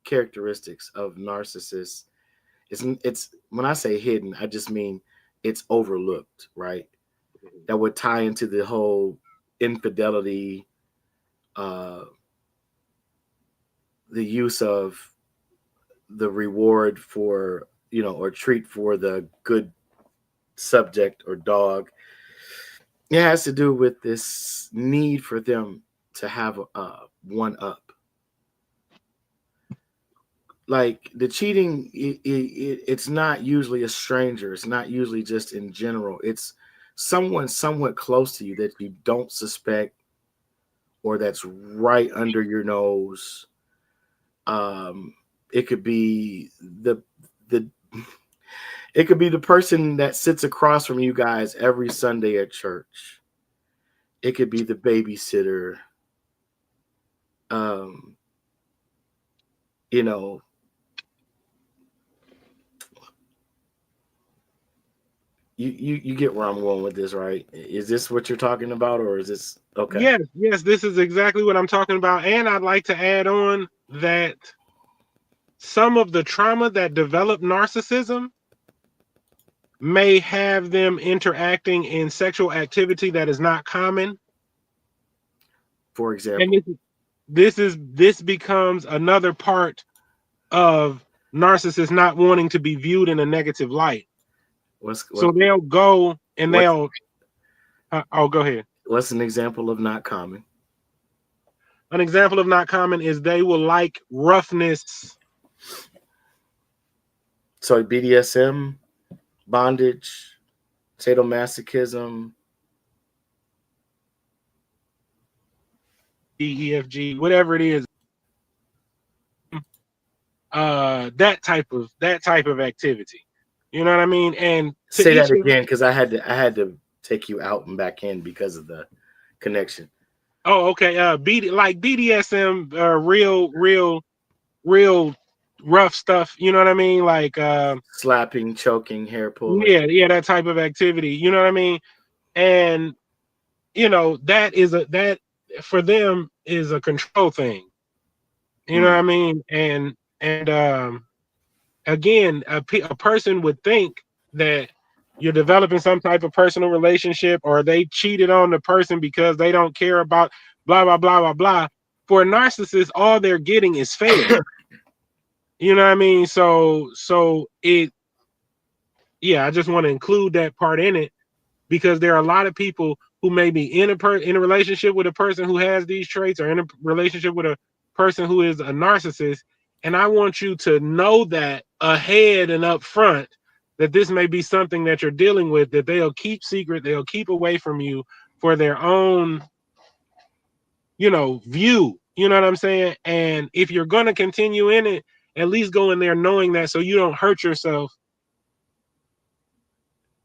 characteristics of narcissists. It's when I say hidden, I just mean it's overlooked, right? That would tie into the whole infidelity, uh, the use of the reward for, or treat for the good subject or dog. It has to do with this need for them to have a one up. Like the cheating, it's not usually a stranger. It's not usually just in general. It's someone somewhat close to you that you don't suspect, or that's right under your nose. It could be the it could be the person that sits across from you guys every Sunday at church. It could be the babysitter. Um, you know, you get where I'm going with this, right? Is this what you're talking about, or is this okay? Yes, this is exactly what I'm talking about. And I'd like to add on that some of the trauma that develop narcissism may have them interacting in sexual activity that is not common. For And example, this becomes another part of narcissists not wanting to be viewed in a negative light. what's So what they'll go and what's they'll go ahead. what's an example of not common? An example of not common is they will like roughness. So BDSM, bondage, sadomasochism. EFG, whatever it is, that type of activity. You know what I mean? And to Say each that of, again, because I had to take you out and back in because of the connection. oh, okay, like BDSM, real rough stuff. You know what I mean? Like, Slapping, choking, hair pulling. yeah, that type of activity. You know what I mean? And that for them is a control thing. You know what I mean? And again, a person would think that you're developing some type of personal relationship, or they cheated on the person because they don't care about blah blah blah blah blah. For a narcissist, all they're getting is failure. You know what I mean? So yeah, I just want to include that part in it, because there are a lot of people who may be in a relationship with a person who has these traits, or in a relationship with a person who is a narcissist. And I want you to know that ahead and up front, that this may be something that you're dealing with, that they'll keep secret, they'll keep away from you for their own, view. You know what I'm saying? And if you're going to continue in it, at least go in there knowing that, so you don't hurt yourself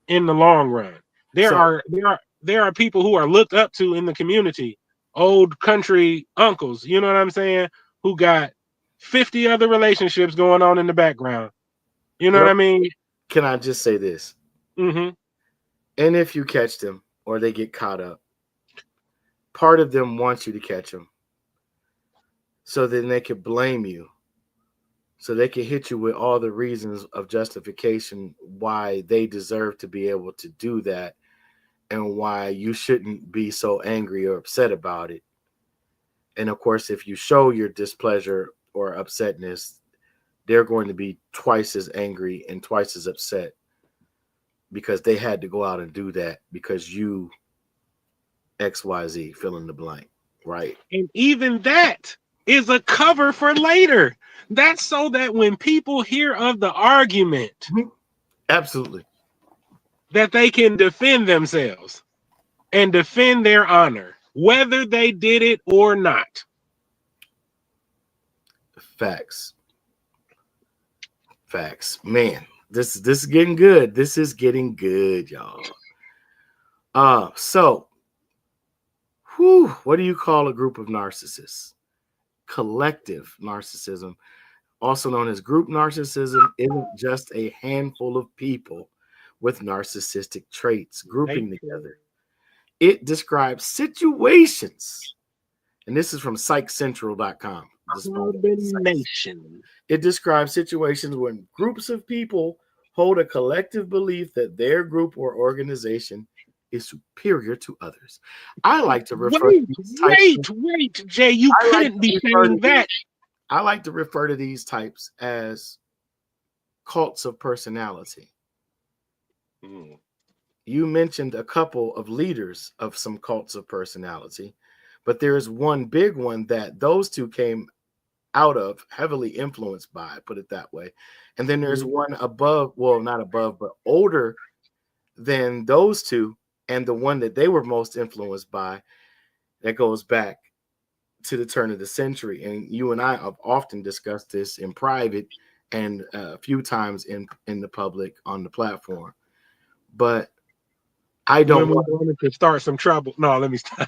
in the long run. There So are people who are looked up to in the community, old country uncles, you know what I'm saying, who got 50 other relationships going on in the background. You know what I mean? can I just say this? Mm-hmm. And if you catch them or they get caught up, part of them wants you to catch them, so then they could blame you. So they can hit you with all the reasons of justification why they deserve to be able to do that, and why you shouldn't be so angry or upset about it. And of course, if you show your displeasure or upsetness, they're going to be twice as angry and twice as upset, because they had to go out and do that because you XYZ, fill in the blank, right? And even that is a cover for later. That's so that when people hear of the argument, Absolutely. that they can defend themselves and defend their honor, whether they did it or not. Facts. Man, this is getting good. This is getting good, y'all. So what do you call a group of narcissists? Collective narcissism, also known as group narcissism, isn't just a handful of people with narcissistic traits grouping together. It describes situations, and this is from psychcentral.com. It describes situations when groups of people hold a collective belief that their group or organization is superior to others. I like to refer Wait, Jay, you couldn't be saying that. I like to refer to these types as cults of personality. You mentioned a couple of leaders of some cults of personality, but there's one big one that those two came out of, heavily influenced by, put it that way. And then there's one above, well, not above, but older than those two, and the one that they were most influenced by that goes back to the turn of the century. And you and I have often discussed this in private and a few times in the public on the platform. But I don't want to start some trouble. No, let me stop.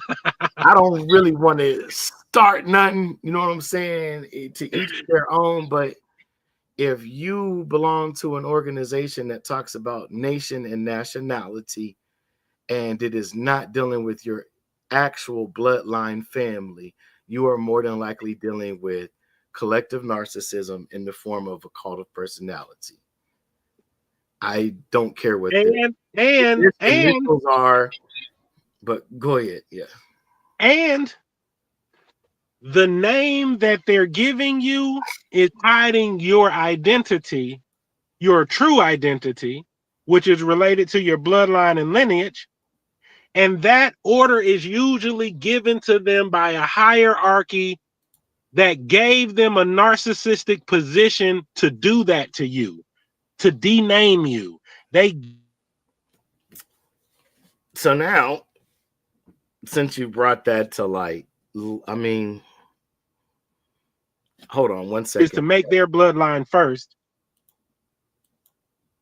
I don't really want to start nothing, you know what I'm saying? To each their own. But if you belong to an organization that talks about nation and nationality, and it is not dealing with your actual bloodline family, you are more than likely dealing with collective narcissism in the form of a cult of personality. I don't care what the initials are, but go ahead. Yeah. And the name that they're giving you is hiding your identity, your true identity, which is related to your bloodline and lineage. And that order is usually given to them by a hierarchy that gave them a narcissistic position to do that to you, to dename you. So now, since you brought that to light, I mean, hold on one second. Is to make their bloodline first.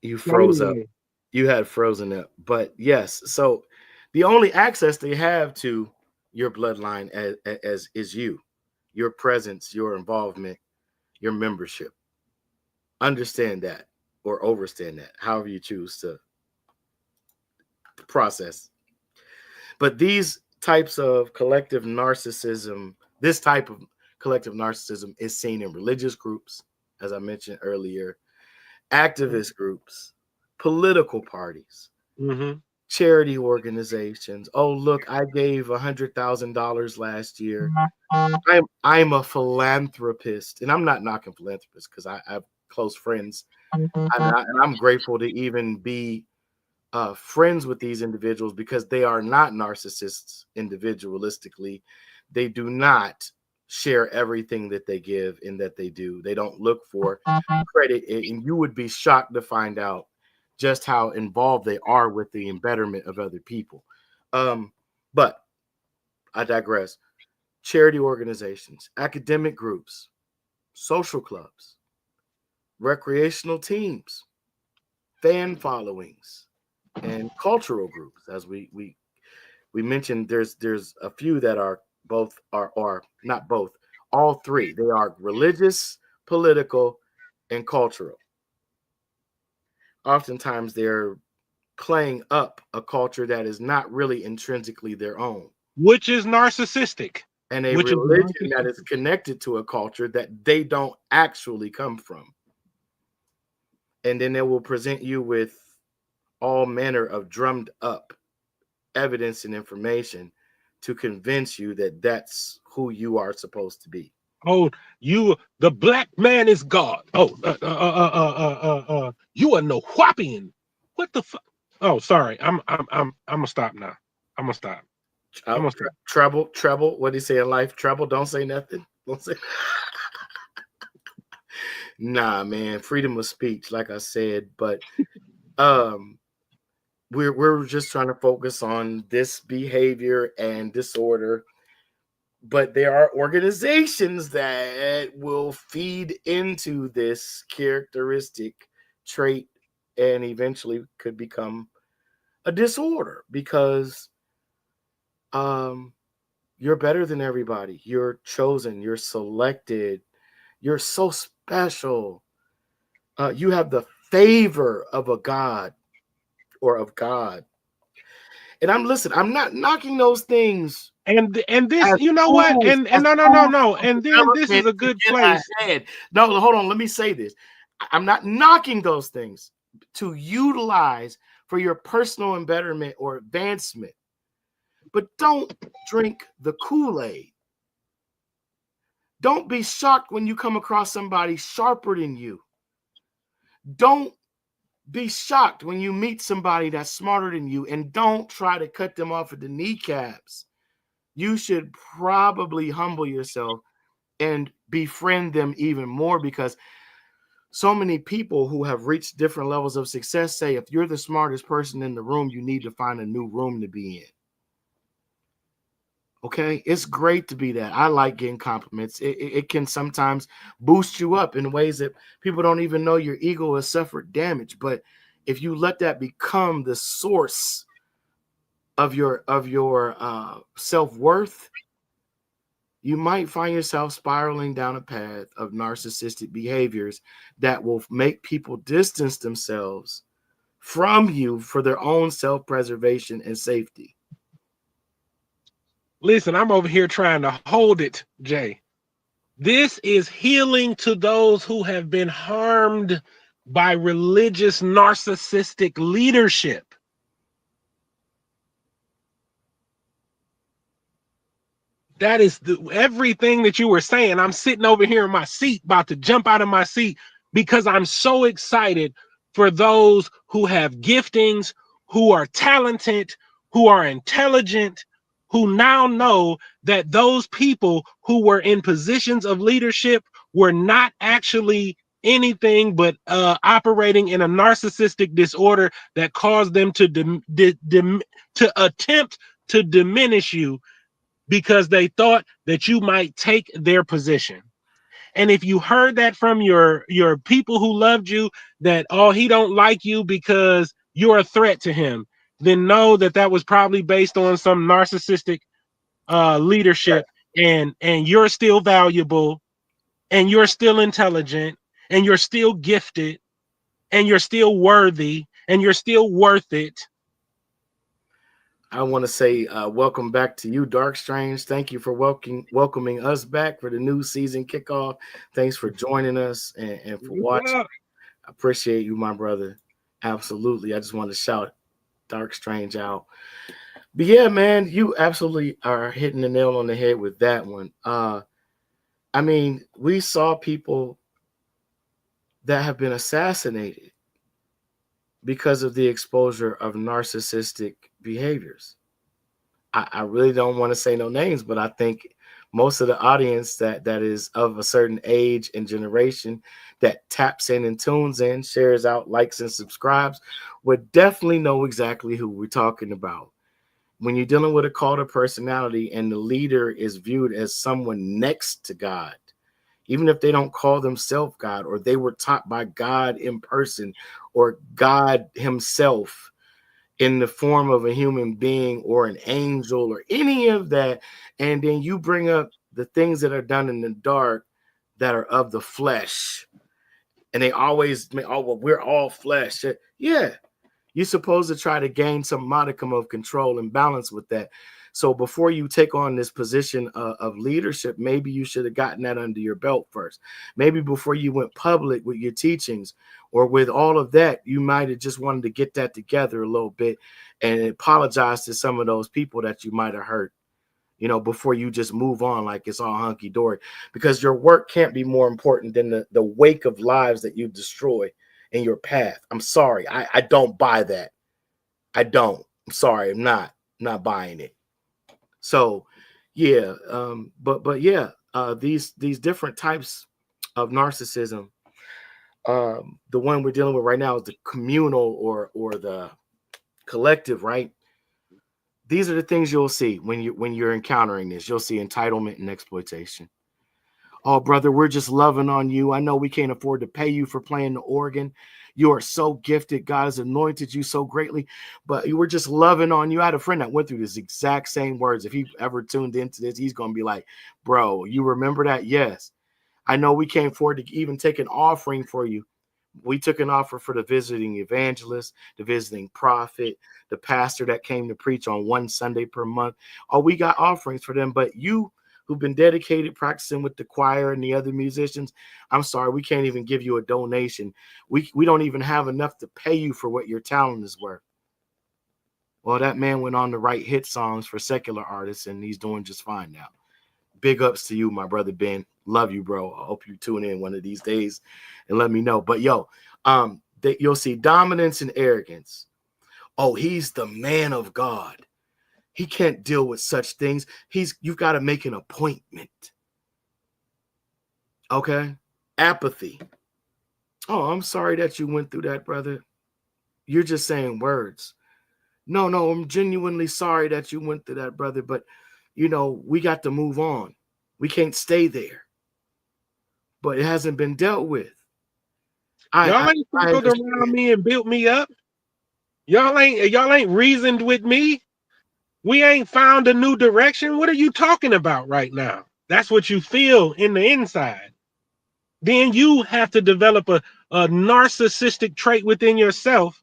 You froze up. You had frozen up. But yes, so the only access they have to your bloodline as is you, your presence, your involvement, your membership. Understand that or overstand that, however you choose to process. But these types of collective narcissism, this type of collective narcissism is seen in religious groups, as I mentioned earlier, activist groups, political parties, charity organizations. Oh, look, I gave $100,000 last year. I'm a philanthropist, and I'm not knocking philanthropists because I have close friends, and I'm grateful to even be friends with these individuals because they are not narcissists individualistically. They do not share everything that they give and that they do. They don't look for credit, and you would be shocked to find out just how involved they are with the embetterment of other people. But I digress. Charity organizations, academic groups, social clubs, recreational teams, fan followings, and cultural groups. As we mentioned, there's a few that are both are not both, all three. They are religious, political, and cultural. Oftentimes they're playing up a culture that is not really intrinsically their own, which is narcissistic, and a religion that is connected to a culture that they don't actually come from. And then they will present you with all manner of drummed up evidence and information to convince you that that's who you are supposed to be. Oh, the black man is God. Oh, you are no whopping. What the fuck? Oh, sorry. I'm gonna stop now. I'm gonna stop. Treble. What do you say in life? Treble. Don't say nothing. Don't say. Nah, man. Freedom of speech, like I said, but we're just trying to focus on this behavior and disorder but there are organizations that will feed into this characteristic trait and eventually could become a disorder because you're better than everybody. You're chosen. You're selected. You're so special. You have the favor of a God or of God. And I'm not knocking those things And this, as you know what? tools, And as no. of And then this is development a to good get place. ahead. No, hold on. Let me say this. I'm not knocking those things to utilize for your personal embetterment or advancement. But don't drink the Kool-Aid. Don't be shocked when you come across somebody sharper than you. Don't be shocked when you meet somebody that's smarter than you, and don't try to cut them off at the kneecaps. You should probably humble yourself and befriend them even more, because so many people who have reached different levels of success say if you're the smartest person in the room, you need to find a new room to be in. Okay, it's great to be that. I like getting compliments. It can sometimes boost you up in ways that people don't even know your ego has suffered damage. But if you let that become the source of your self-worth, you might find yourself spiraling down a path of narcissistic behaviors that will make people distance themselves from you for their own self-preservation and safety. Listen, I'm over here trying to hold it, Jay. This is healing to those who have been harmed by religious narcissistic leadership. That is everything that you were saying. I'm sitting over here in my seat, about to jump out of my seat because I'm so excited for those who have giftings, who are talented, who are intelligent, who now know that those people who were in positions of leadership were not actually anything but operating in a narcissistic disorder that caused them to to attempt to diminish you because they thought that you might take their position. And if you heard that from your people who loved you, that, oh, he don't like you because you're a threat to him, then know that that was probably based on some narcissistic leadership, and you're still valuable, and you're still intelligent, and you're still gifted, and you're still worthy, and you're still worth it. I want to say welcome back to you, Dark Strange. Thank you for welcoming us back for the new season kickoff. Thanks for joining us and for watching. I appreciate you, my brother. Absolutely. I just want to shout Dark Strange out. But yeah, man, you absolutely are hitting the nail on the head with that one. I mean, we saw people that have been assassinated because of the exposure of narcissistic behaviors. I really don't want to say no names, but I think most of the audience that is of a certain age and generation that taps in and tunes in, shares out, likes and subscribes would definitely know exactly who we're talking about. When you're dealing with a cult of personality and the leader is viewed as someone next to God, even if they don't call themselves God, or they were taught by God in person, or God himself in the form of a human being or an angel or any of that, and then you bring up the things that are done in the dark that are of the flesh, and they always make, oh well, we're all flesh. Yeah, you're supposed to try to gain some modicum of control and balance with that. So before you take on this position of leadership, maybe you should have gotten that under your belt first. Maybe before you went public with your teachings or with all of that, you might have just wanted to get that together a little bit and apologize to some of those people that you might have hurt, before you just move on like it's all hunky dory, because your work can't be more important than the wake of lives that you destroy in your path. I'm sorry. I don't buy that. I don't. I'm sorry. I'm not buying it. So yeah, but yeah, these different types of narcissism. The one we're dealing with right now is the communal or the collective, right? These are the things you'll see when you're encountering this. You'll see entitlement and exploitation. Oh, brother, we're just loving on you. I know we can't afford to pay you for playing the organ. You are so gifted. God has anointed you so greatly, but we're just loving on you. I had a friend that went through this exact same words. If he ever tuned into this, he's going to be like, bro, you remember that? Yes. I know we can't afford to even take an offering for you. We took an offer for the visiting evangelist, the visiting prophet, the pastor that came to preach on one Sunday per month. Oh, we got offerings for them, but you who've been dedicated practicing with the choir and the other musicians, I'm sorry, we can't even give you a donation. We don't even have enough to pay you for what your talent is worth. Well, that man went on to write hit songs for secular artists, and he's doing just fine now. Big ups to you, my brother Ben. Love you, bro. I hope you tune in one of these days and let me know. But yo, you'll see dominance and arrogance. Oh, he's the man of God. He can't deal with such things. You've got to make an appointment. Okay? Apathy. Oh, I'm sorry that you went through that, brother. You're just saying words. No, I'm genuinely sorry that you went through that, brother. But, we got to move on. We can't stay there. But it hasn't been dealt with. Y'all ain't circled around me and built me up. Y'all ain't reasoned with me. We ain't found a new direction. What are you talking about right now? That's what you feel in the inside. Then you have to develop a narcissistic trait within yourself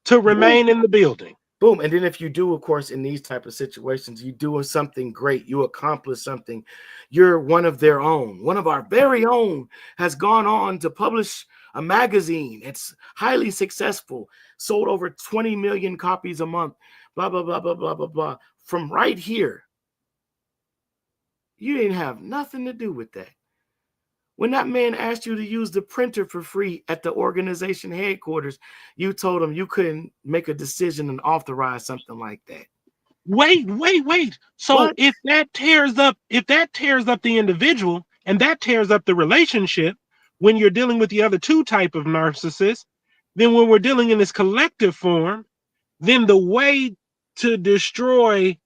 to remain in the building. Boom. And then if you do, of course, in these type of situations, you do something great, you accomplish something, you're one of their own. One of our very own has gone on to publish a magazine. It's highly successful, sold over 20 million copies a month, blah, blah, blah, blah, blah, blah, blah. From right here. You didn't have nothing to do with that. When that man asked you to use the printer for free at the organization headquarters, you told him you couldn't make a decision and authorize something like that. Wait. So What? if that tears up the individual and that tears up the relationship when you're dealing with the other two type of narcissists, then when we're dealing in this collective form, then the way to destroy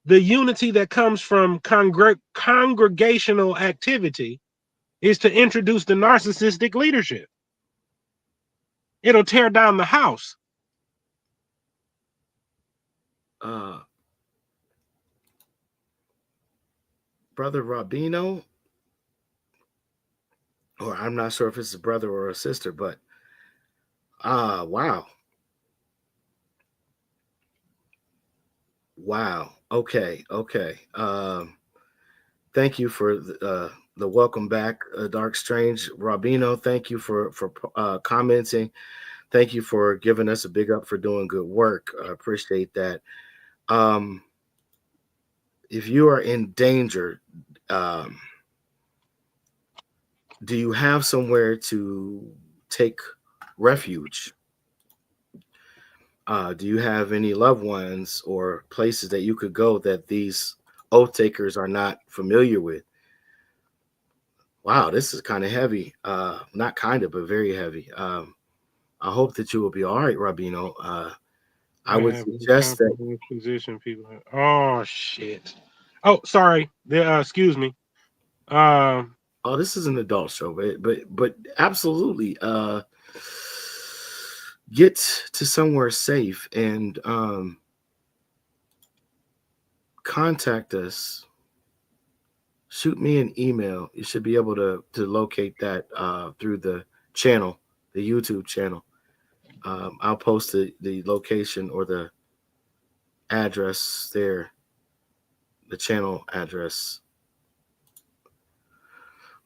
the unity that comes from congregational activity is to introduce the narcissistic leadership. It'll tear down the house. Brother Rabino, or I'm not sure if it's a brother or a sister, but wow. Okay. Thank you for the welcome back, Dark Strange Rabino. Thank you for commenting. Thank you for giving us a big up for doing good work. I appreciate that. If you are in danger, do you have somewhere to take refuge? Do you have any loved ones or places that you could go that these oath takers are not familiar with? Wow, this is kind of heavy. Not kind of, but very heavy. I hope that you will be all right, Rabino. I would suggest that. Position people. Oh shit. Oh, sorry. Excuse me. Oh, this is an adult show, but absolutely. Get to somewhere safe and contact us. Shoot me an email. You should be able to locate that through the channel, the YouTube channel. I'll post the location or the address there, the channel address.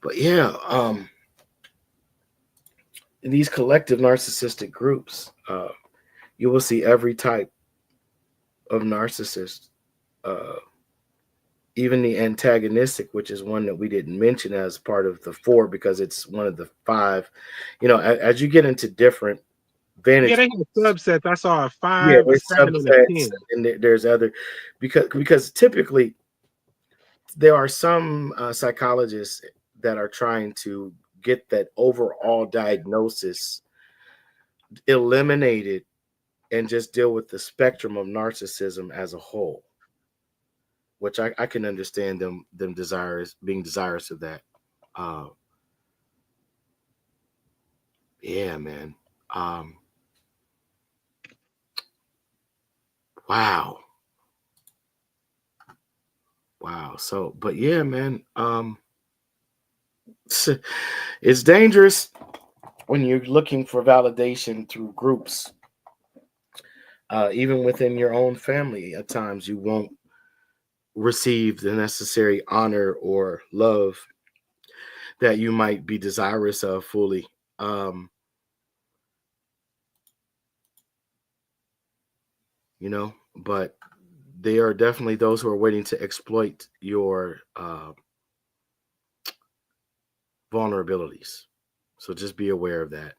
But yeah, in these collective narcissistic groups, you will see every type of narcissist, even the antagonistic, which is one that we didn't mention as part of the 4 because it's one of the 5. As you get into different vantage, yeah, they have subsets. I saw a 5, yeah, a there's 7, and a subsets, 10. and there's other because typically there are some psychologists that are trying to get that overall diagnosis eliminated and just deal with the spectrum of narcissism as a whole, which I can understand them being desirous of that. Uh, yeah, man. Um, wow. Wow. So, but yeah, man, it's dangerous when you're looking for validation through groups. Even within your own family, at times you won't receive the necessary honor or love that you might be desirous of fully. Um, but there are definitely those who are waiting to exploit your vulnerabilities. So just be aware of that.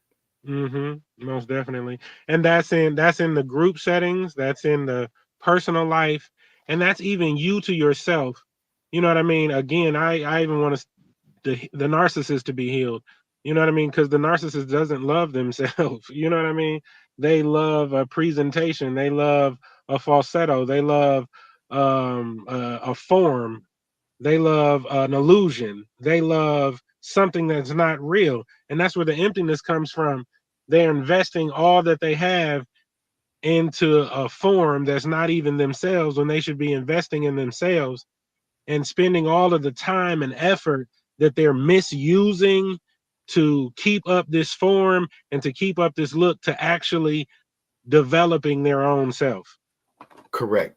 Most definitely. And that's in the group settings, that's in the personal life, and that's even you to yourself. You know what I mean? Again, I even want to the narcissist to be healed. You know what I mean? Because the narcissist doesn't love themselves. You know what I mean? They love a presentation. They love a falsetto. They love a form. They love an illusion. They love something that's not real. And that's where the emptiness comes from. They're investing all that they have into a form that's not even themselves when they should be investing in themselves and spending all of the time and effort that they're misusing to keep up this form and to keep up this look to actually developing their own self. Correct.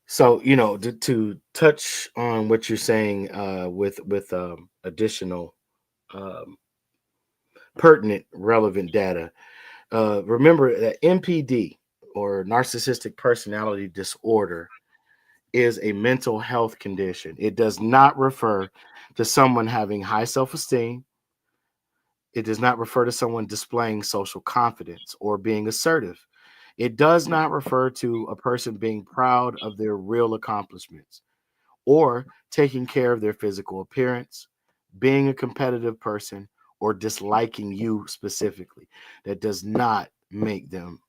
So to touch on what you're saying with additional um, pertinent, relevant data. Remember that NPD, or narcissistic personality disorder, is a mental health condition. It does not refer to someone having high self esteem. It does not refer to someone displaying social confidence or being assertive. It does not refer to a person being proud of their real accomplishments or taking care of their physical appearance, being a competitive person, or disliking you specifically. That does not make them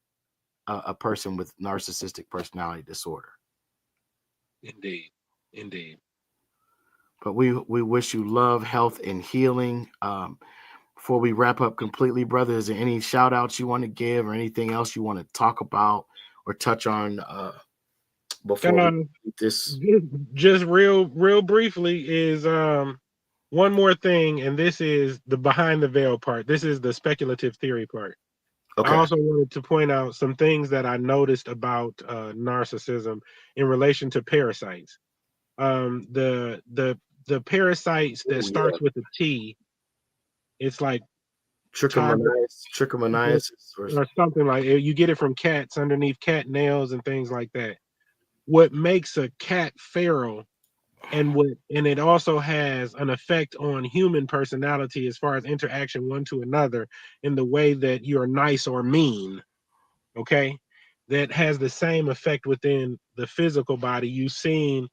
a person with narcissistic personality disorder. Indeed. Indeed. But we wish you love, health, and healing. Before we wrap up completely, brother, is there any shout outs you want to give or anything else you want to talk about or touch on before we Um, complete this? just real briefly is one more thing, and this is the behind the veil part. This is the speculative theory part. I Okay. also wanted to point out some things that I noticed about narcissism in relation to parasites. The parasites that Oh, yeah. starts with a T, it's like tiger Trichomoniasis, or or something like it. You get it from cats underneath cat nails and things like that. What makes a cat feral and it also has an effect on human personality as far as interaction one to another in the way that you're nice or mean. Okay, that has the same effect within the physical body. You've seen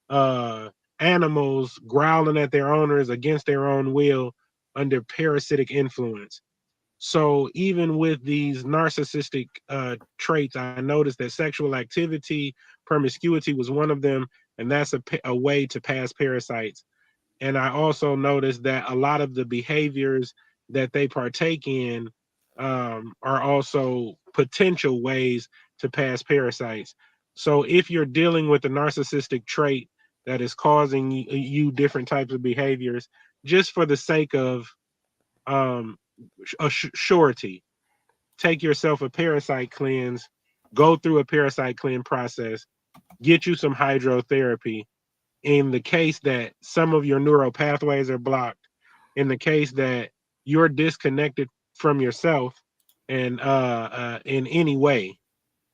uh animals growling at their owners against their own will under parasitic influence. So even with these narcissistic traits, I noticed that sexual activity, promiscuity was one of them, and that's a way to pass parasites. And I also noticed that a lot of the behaviors that they partake in are also potential ways to pass parasites. So if you're dealing with a narcissistic trait that is causing you different types of behaviors, just for the sake of um, surety, take yourself a parasite cleanse, go through a parasite cleanse process, get you some hydrotherapy. In the case that some of your neural pathways are blocked, in the case that you're disconnected from yourself and in any way,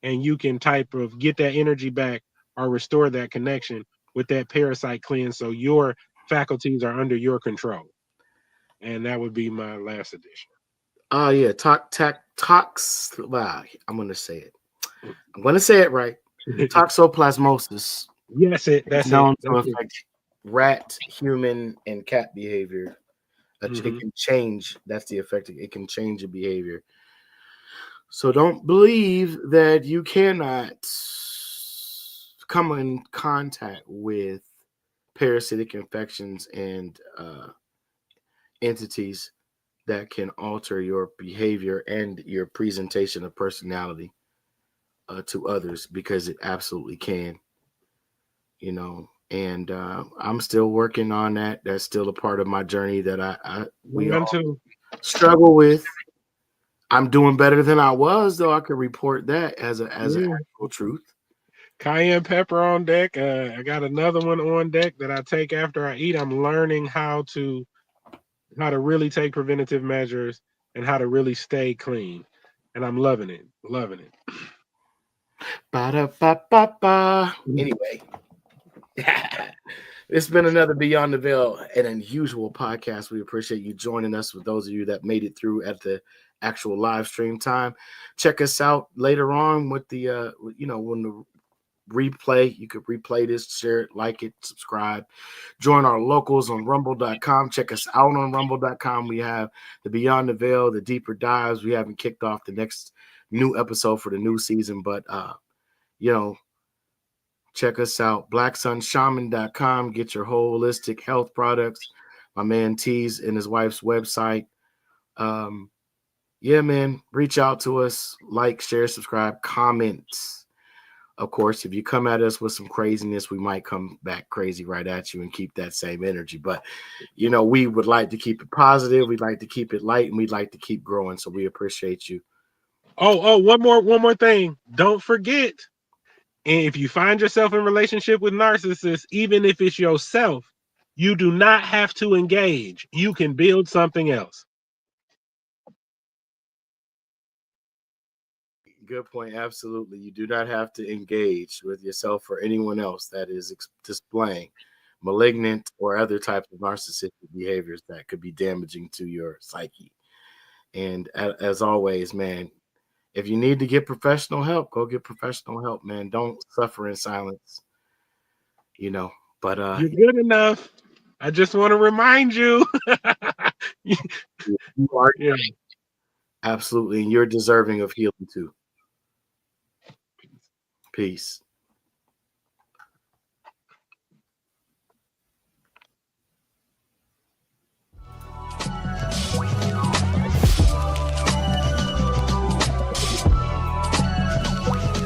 and you can type of get that energy back or restore that connection with that parasite cleanse so your faculties are under your control. And that would be my last addition. Oh yeah, wow, I'm gonna say it. I'm gonna say it right. Toxoplasmosis Yes, is that's it. known to That's it. affect rat, human, and cat behavior. It Hmm. can change. That's the effect. It can change the behavior. So don't believe that you cannot come in contact with parasitic infections and entities that can alter your behavior and your presentation of personality to others, because it absolutely can, and I'm still working on that. That's still a part of my journey that we Mine all too. struggle with. I'm doing better than I was, though. I can report that as an actual truth. Cayenne pepper on deck. I got another one on deck that I take after I eat. I'm learning how to really take preventative measures and how to really stay clean, and I'm loving it. Loving it. Ba-da-ba-ba-ba. Anyway, it's been another Beyond the Veil, an unusual podcast. We appreciate you joining us. For those of you that made it through at the actual live stream time, check us out later on with the when the replay. You could replay this, share it, like it, subscribe, join our locals on rumble.com. Check us out on rumble.com. We have the Beyond the Veil, the deeper dives. We haven't kicked off the next new episode for the new season, but check us out. blacksunshaman.com. Get your holistic health products. My man T's and his wife's website. Yeah, man, reach out to us, like, share, subscribe, comments. Of course, if you come at us with some craziness, we might come back crazy right at you and keep that same energy. But, we would like to keep it positive. We'd like to keep it light, and we'd like to keep growing. So we appreciate you. Oh, one more thing. Don't forget, if you find yourself in relationship with narcissists, even if it's yourself, you do not have to engage. You can build something else. Good point. Absolutely. You do not have to engage with yourself or anyone else that is displaying malignant or other types of narcissistic behaviors that could be damaging to your psyche. And as always, man, if you need to get professional help, go get professional help, man. Don't suffer in silence, But You're good enough. I just want to remind you. you are absolutely, and you're deserving of healing too. Peace.